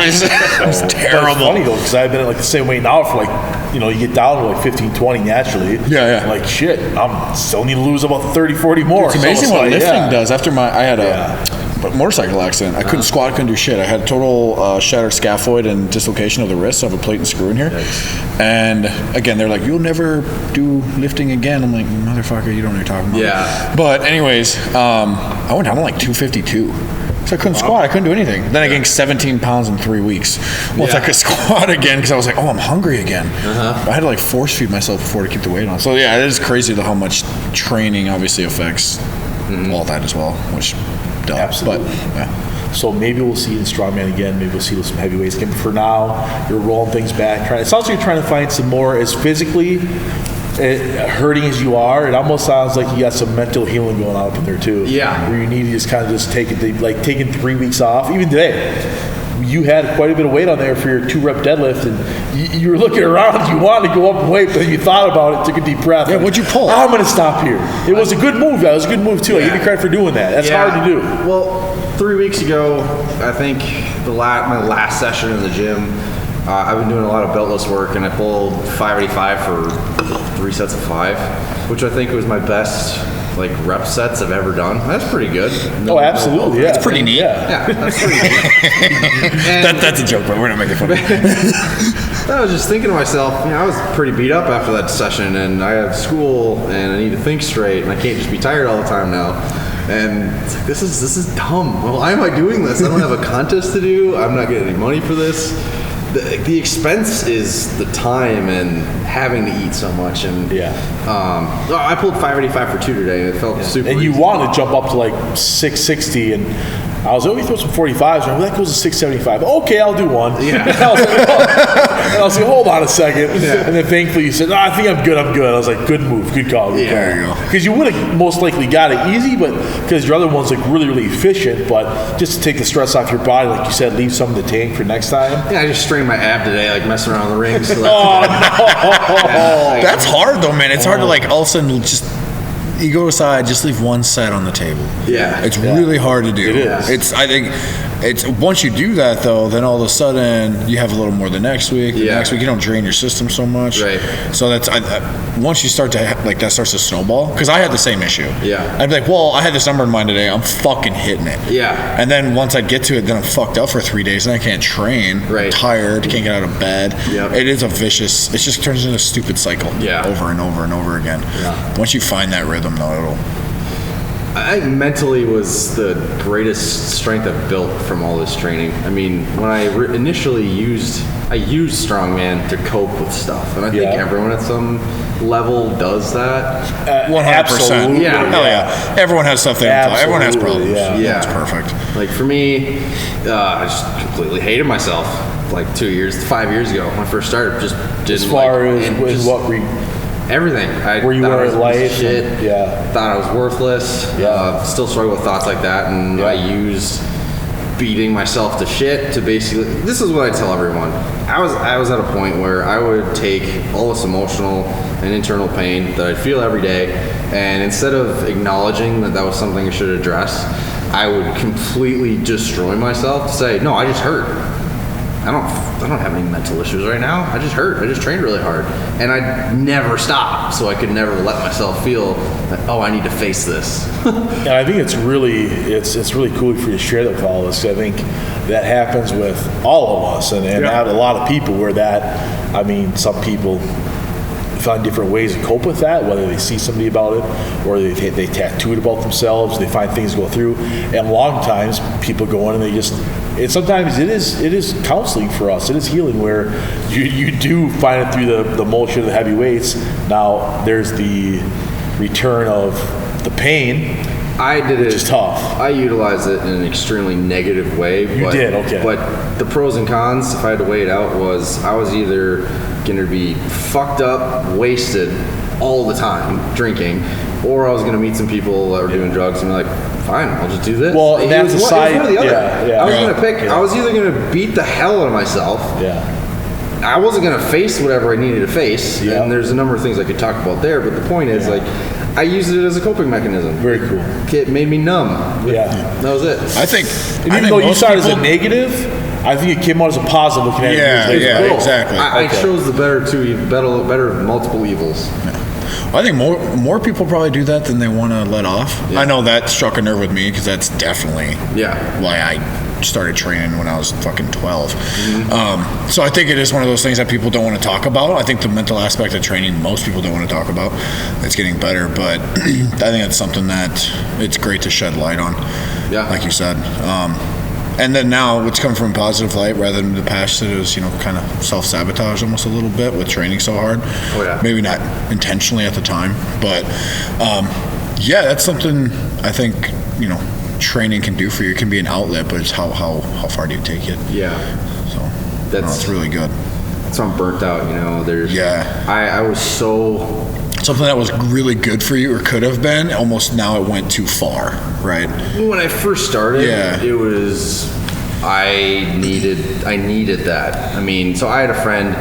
it's But it's terrible. funny though, because I've been at like the same weight now for like, you get down to like 15, 20 naturally. Yeah. I'm like, shit, I'm still need to lose about 30, 40 more. It's amazing what lifting does. After I had Yeah. a motorcycle accident. I couldn't squat, I couldn't do shit. I had total shattered scaphoid and dislocation of the wrist. I have a plate and screw in here. And again, they're like, you'll never do lifting again. I'm like, motherfucker, you don't know what you're talking about. Yeah. But anyways, I went down to like 252. So I couldn't squat. I couldn't do anything. Then I gained 17 pounds in 3 weeks. Once I could squat again, because I was like, oh, I'm hungry again. I had to like force feed myself before to keep the weight on. So yeah, it is crazy how much training obviously affects all that as well, which dumb. Absolutely. But yeah. So maybe we'll see you in strongman again. Maybe we'll see you with some heavyweights again. But for now, you're rolling things back. It sounds like you're trying to find some more as physically hurting as you are. It almost sounds like you got some mental healing going on up in there too. Yeah. Where you need to just kind of just take it, like taking 3 weeks off. Even today, you had quite a bit of weight on there for your 2-rep deadlift, and you were looking around. You wanted to go up in weight, but then you thought about it, took a deep breath. Yeah, what'd you pull? I'm going to stop here. It was a good move. That was a good move too. I give you credit for doing that. That's hard to do. Well, 3 weeks ago, I think my last session in the gym, I've been doing a lot of beltless work, and I pulled 585 for 3 sets of 5, which I think was my best rep sets I've ever done. That's pretty good. Absolutely. Yeah. It's pretty neat. Yeah. That's pretty neat. That's a joke, but we're not making fun of it. I was just thinking to myself, I was pretty beat up after that session, and I have school, and I need to think straight, and I can't just be tired all the time now. And it's like, this is dumb. Well, why am I doing this? I don't have a contest to do. I'm not getting any money for this. The expense is the time and having to eat so much. And I pulled 585 for 2 today, and it felt super. And you easy. want to jump up to like 660, and I was like, oh, you throw some 45s, and that goes to 675. Okay, I'll do one. Yeah. And I was like, hold on a second. And then thankfully you said, no, I think I'm good. I was like, good move, good call. There you go. Because you would have most likely got it easy, but because your other one's like really, really efficient, but just to take the stress off your body, like you said, leave some in the tank for next time. Yeah, I just strained my ab today, messing around the ring. So That's hard though, man. It's hard to all of a sudden just you go aside, just leave one set on the table. Yeah. It's really hard to do. It is. I think once you do that though, then all of a sudden you have a little more the next week. The next week you don't drain your system so much. Right. So that's once you start to that starts to snowball. Because I had the same issue. Yeah. I'd be like, well, I had this number in mind today. I'm fucking hitting it. Yeah. And then once I get to it, then I'm fucked up for 3 days and I can't train. Right. I'm tired. Can't get out of bed. Yep. It is a vicious. It just turns into a stupid cycle. Yeah. Over and over and over again. Yeah. Once you find that rhythm, though, I mentally was the greatest strength I've built from all this training. I mean, when I initially used strongman to cope with stuff, and I think everyone at some level does that. 100%. Yeah. Hell yeah. Everyone has stuff everyone has problems. Yeah. It's perfect. Like for me, I just completely hated myself. Like 5 years ago when I first started, just didn't. As far as what everything. Where you were in life. Shit. Thought I was worthless. Still struggle with thoughts like that, and I used beating myself to shit to basically. This is what I tell everyone. I was at a point where I would take all this emotional and internal pain that I feel every day, and instead of acknowledging that was something I should address, I would completely destroy myself to say, no, I just hurt. I don't have any mental issues right now. I just hurt. I just trained really hard, and I never stopped, so I could never let myself feel that, oh, I need to face this. And I think it's really cool for you to share that with all of us. I think that happens with all of us, and not a lot of people. Where some people find different ways to cope with that, whether they see somebody about it or they tattoo it about themselves, they find things to go through. And a lot of times people go in and sometimes it is counseling for us. It is healing where you do find it through the motion of the heavy weights. Now there's the return of the pain. I did it. Which is tough. I utilized it in an extremely negative way. You did, okay. But the pros and cons, if I had to weigh it out, was I was either going to be fucked up, wasted all the time drinking, or I was going to meet some people that were doing drugs and be like, fine, I'll just do this. Well, that's a side. One or the other. I was going to pick. Yeah. I was either going to beat the hell out of myself. Yeah. I wasn't going to face whatever I needed to face. Yeah. And there's a number of things I could talk about there, but the point is, I used it as a coping mechanism. Very cool. It made me numb. That was it. I think. Even though you saw it as a negative, I think it came out as a positive looking at it. Yeah, exactly. I chose the better of multiple evils. I think more people probably do that than they want to let off. Yeah. I know that struck a nerve with me because that's definitely why I started training when I was fucking 12. Mm-hmm. So I think it is one of those things that people don't want to talk about. I think the mental aspect of training, most people don't want to talk about. It's getting better, but I think it's something that it's great to shed light on, like you said. And then now it's come from a positive light rather than the past that it was, kind of self-sabotage almost a little bit with training so hard. Oh, yeah. Maybe not intentionally at the time, but that's something I think, training can do for you. It can be an outlet, but it's how far do you take it? Yeah. So that's really good. So I'm burnt out, I was so... Something that was really good for you or could have been, almost now it went too far, right? When I first started, it was... I needed that. I mean, so I had a friend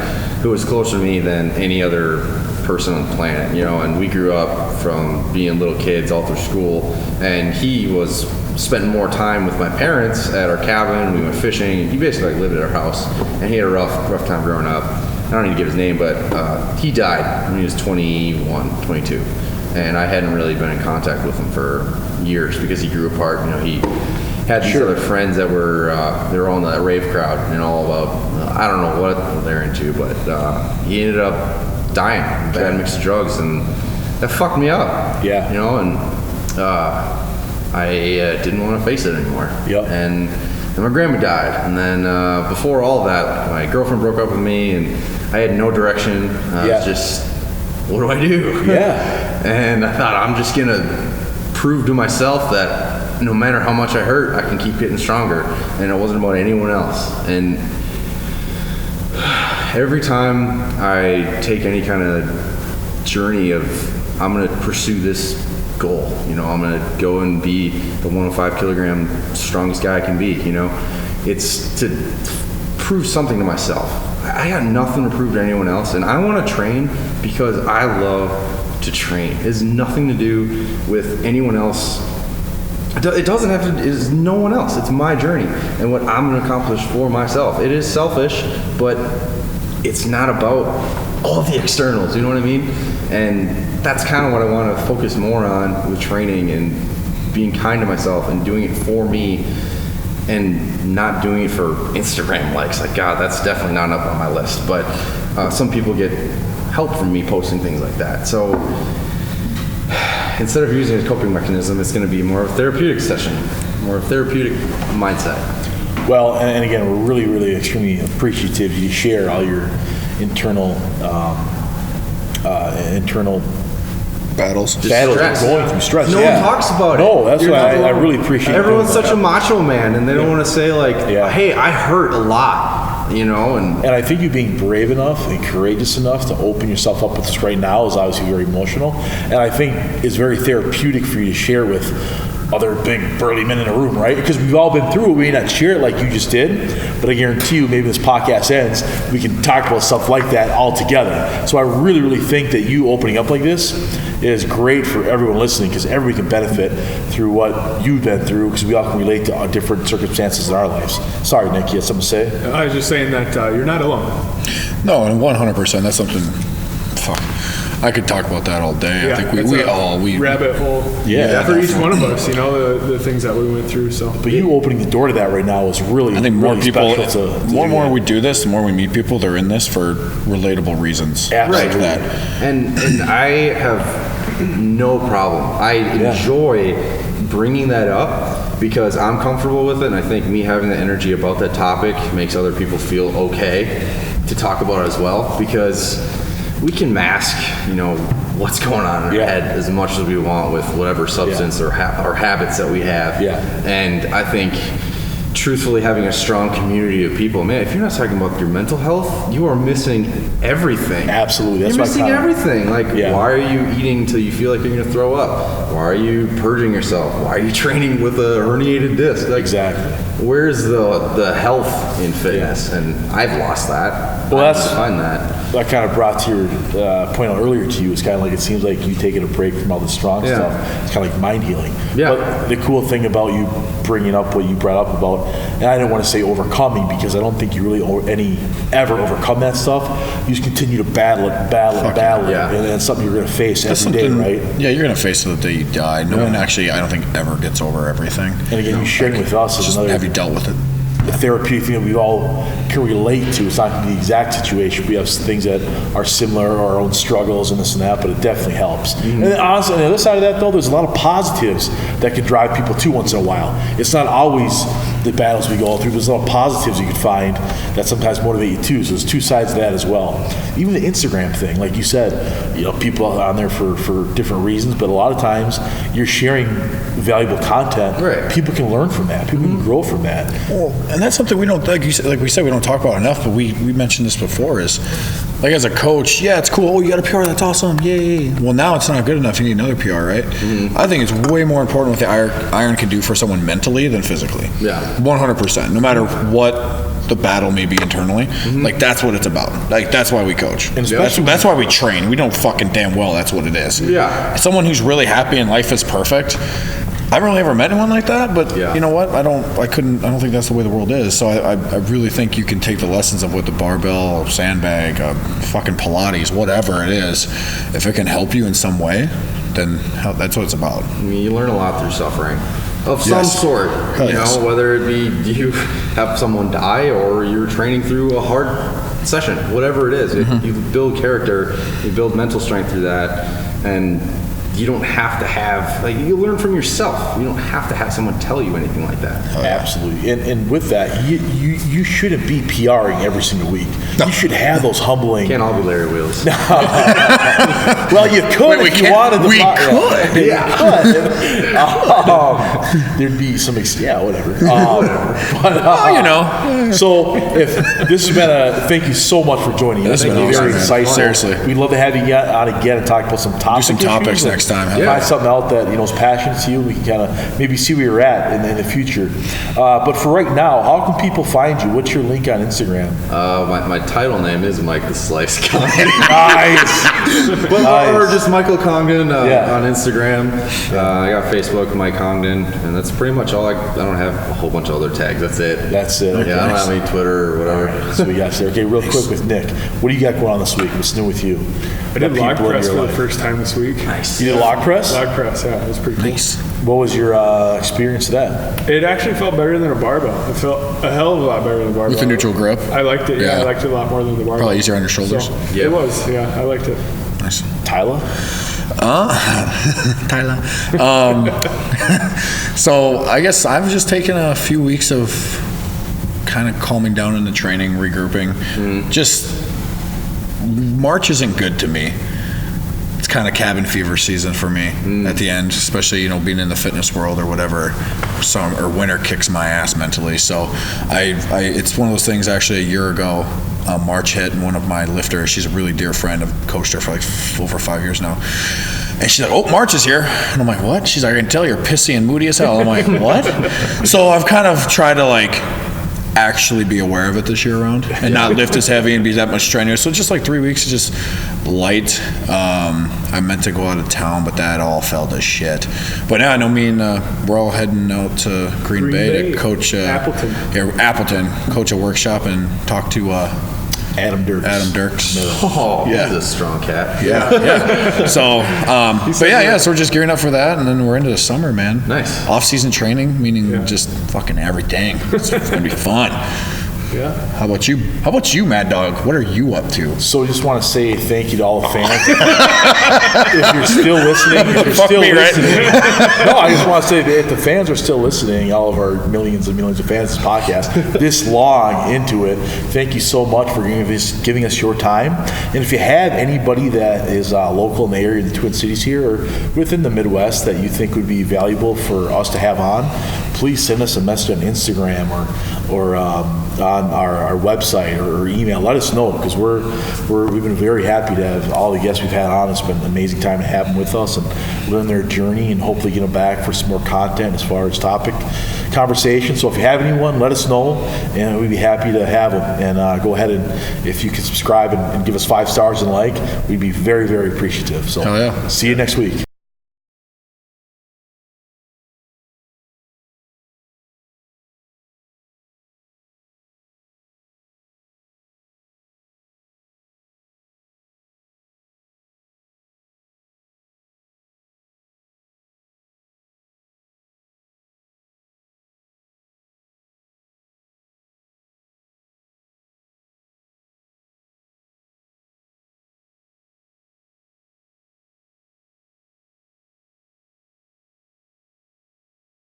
who was closer to me than any other person on the planet, and we grew up from being little kids all through school, and he was spending more time with my parents at our cabin. We went fishing. He basically lived at our house, and he had a rough time growing up. I don't need to give his name, but he died when he was 21, 22, and I hadn't really been in contact with him for years because he grew apart. He had these other friends that were they were all in that rave crowd and all about I don't know what they're into, but he ended up dying, bad mix of drugs, and that fucked me up. Yeah. And I didn't want to face it anymore. Yep. And then my grandma died, and then before all that, my girlfriend broke up with me, and I had no direction. I was just, what do I do? Yeah. And I thought, I'm just gonna prove to myself that no matter how much I hurt, I can keep getting stronger, and it wasn't about anyone else. And every time I take any kind of journey of, I'm gonna pursue this goal, I'm gonna go and be the 105 kilogram strongest guy I can be, it's to prove something to myself. I got nothing to prove to anyone else, and I want to train because I love to train. It has nothing to do with anyone else. It doesn't have to, it's no one else. It's my journey and what I'm going to accomplish for myself. It is selfish, but it's not about all of the externals, you know what I mean? And that's kind of what I want to focus more on with training and being kind to myself and doing it for me and not doing it for Instagram likes. Like, God, that's definitely not up on my list. But some people get help from me posting things like that. So instead of using a coping mechanism, it's going to be more of a therapeutic session, more of a therapeutic mindset. Well, and again, we're really, really extremely appreciative you share all your internal battles. Stress. Going through stress. No one talks about it. No, that's why I really appreciate it. Everyone's such a macho man, and they don't want to say like, hey, I hurt a lot, And I think you being brave enough and courageous enough to open yourself up with this right now is obviously very emotional, and I think it's very therapeutic for you to share with other big burly men in a room, right? Because we've all been through it. We may not share it like you just did, but I guarantee you, maybe this podcast ends, we can talk about stuff like that all together. So I really, really think that you opening up like this is great for everyone listening, because everybody can benefit through what you've been through, because we all can relate to different circumstances in our lives. Sorry, Nick, you had something to say? I was just saying that you're not alone. No, and 100%, that's something, I could talk about that all day. Yeah, I think we rabbit hole. Yeah, for each one of us, the things that we went through. So, but you opening the door to that right now is really, I think more really people. special to more we do this, the more we meet people. They're in this for relatable reasons. Absolutely. Like that. And I have no problem. I enjoy bringing that up because I'm comfortable with it, and I think me having the energy about that topic makes other people feel okay to talk about it as well, because we can mask, what's going on in our head as much as we want with whatever substance or habits that we have. Yeah. And I think, truthfully, having a strong community of people, man, if you're not talking about your mental health, you are missing everything. Absolutely. You're missing everything. Like, why are you eating until you feel like you're going to throw up? Why are you purging yourself? Why are you training with a herniated disc? Like, exactly. Where's the health in fitness? Yeah. And I've lost that. Well, I find that. That kind of brought to your point out earlier to you. It's kind of like, it seems like you taking a break from all the strong stuff. It's kind of like mind healing. Yeah. But the cool thing about you bringing up what you brought up about, and I didn't want to say overcoming, because I don't think you really ever overcome that stuff. You just continue to battle it, and it's something you're going to face every day, right? Yeah, you're going to face it the day you die. No one actually, I don't think, ever gets over everything. And again, you sharing with us is another. Have you dealt with it? The therapeutic thing that we all can relate to. It's not going to be the exact situation. We have things that are similar, or our own struggles and this and that, but it definitely helps. And then honestly, on the other side of that, though, there's a lot of positives that can drive people too once in a while. It's not always the battles we go through. There's a lot of positives you can find that sometimes motivate you too. So there's two sides of that as well. Even the Instagram thing, like you said, people are on there for different reasons, but a lot of times you're sharing valuable content. Right. People can learn from that. People can grow from that. Well, and that's something we don't, like we said, we don't talk about enough, but we mentioned this before, is like, as a coach, it's cool. Oh, you got a PR, that's awesome. Yay. Well, now it's not good enough. You need another PR, right? I think it's way more important what the iron can do for someone mentally than physically. Yeah. 100%. No matter what the battle may be internally, like, that's what it's about. Like, that's why we coach. And that's why we train. We don't fucking damn well that's what it is. Yeah. Someone who's really happy and life is perfect, I haven't really ever met anyone like that, but you know what? I don't think that's the way the world is. So I really think you can take the lessons of what the barbell, sandbag, fucking Pilates, whatever it is, if it can help you in some way, then that's what it's about. I mean, you learn a lot through suffering of some sort. Whether it be you have someone die or you're training through a hard session, whatever it is. You build character, you build mental strength through that, and you don't have to have, you learn from yourself. You don't have to have someone tell you anything like that. Absolutely. And with that, you shouldn't be PRing every single week. No. You should have those humbling. Can't all be Larry Wheels. Well, you could if you wanted to. We could. There'd be some, whatever. So if this has been thank you so much for joining us. This has been very awesome, insightful. Seriously. We'd love to have you on again and talk about some topics. Do some topics next time. Find something out that is passionate to you. We can kind of maybe see where you're at in the future. But for right now, how can people find you? What's your link on Instagram? My title name is Mike the Slice Congdon. Nice. Or just Michael Congdon on Instagram. I got Facebook, Mike Congdon, and that's pretty much all. I don't have a whole bunch of other tags. That's it. Okay. I don't have any Twitter or whatever. Right. So we got there. Okay, real quick with Nick. What do you got going on this week? What's new with you? I did log press for the first time this week. Nice. You did log press? Log press, yeah. It was pretty cool. Nice. What was your experience of that? It actually felt better than a barbell. It felt a hell of a lot better than a barbell. With a neutral grip? I liked it, I liked it a lot more than the barbell. Probably easier on your shoulders. So, it was, I liked it. Nice. Tyler? Tyler. So I guess I've just taken a few weeks of kind of calming down in the training, regrouping. Just March isn't good to me. It's kind of cabin fever season for me at the end, especially, being in the fitness world or whatever. Summer or winter kicks my ass mentally. So it's one of those things. Actually, a year ago, March hit, and one of my lifters, she's a really dear friend, I've coached her for like over 5 years now. And she's like, "Oh, March is here." And I'm like, "What?" She's like, "I can tell you're pissy and moody as hell." I'm like, "What?" So I've kind of tried to actually be aware of it this year around and not lift as heavy and be that much strenuous. So just like 3 weeks, just light. I meant to go out of town, but that all fell to shit. But yeah, I know me and we're all heading out to Green Bay to coach Appleton. Appleton, coach a workshop and talk to Adam Dirks. Oh, he's a strong cat. Yeah. So, but yeah, so we're just gearing up for that, and then we're into the summer, man. Nice. Off-season training, meaning just fucking everything. It's gonna be fun. Yeah. How about you, Mad Dog? What are you up to? So I just want to say thank you to all the fans. If you're still listening, No, I just want to say that if the fans are still listening, all of our millions and millions of fans of this podcast, this long into it, thank you so much for giving us your time. And if you have anybody that is local in the area, the Twin Cities here, or within the Midwest that you think would be valuable for us to have on, please send us a message on Instagram or on our website or email. Let us know, because we've been very happy to have all the guests we've had on. It's been an amazing time to have them with us and learn their journey, and hopefully get them back for some more content as far as topic conversation. So if you have anyone, let us know, and we'd be happy to have them. And go ahead and, if you can subscribe and give us 5 stars and we'd be very, very appreciative. So Hell yeah. See you next week.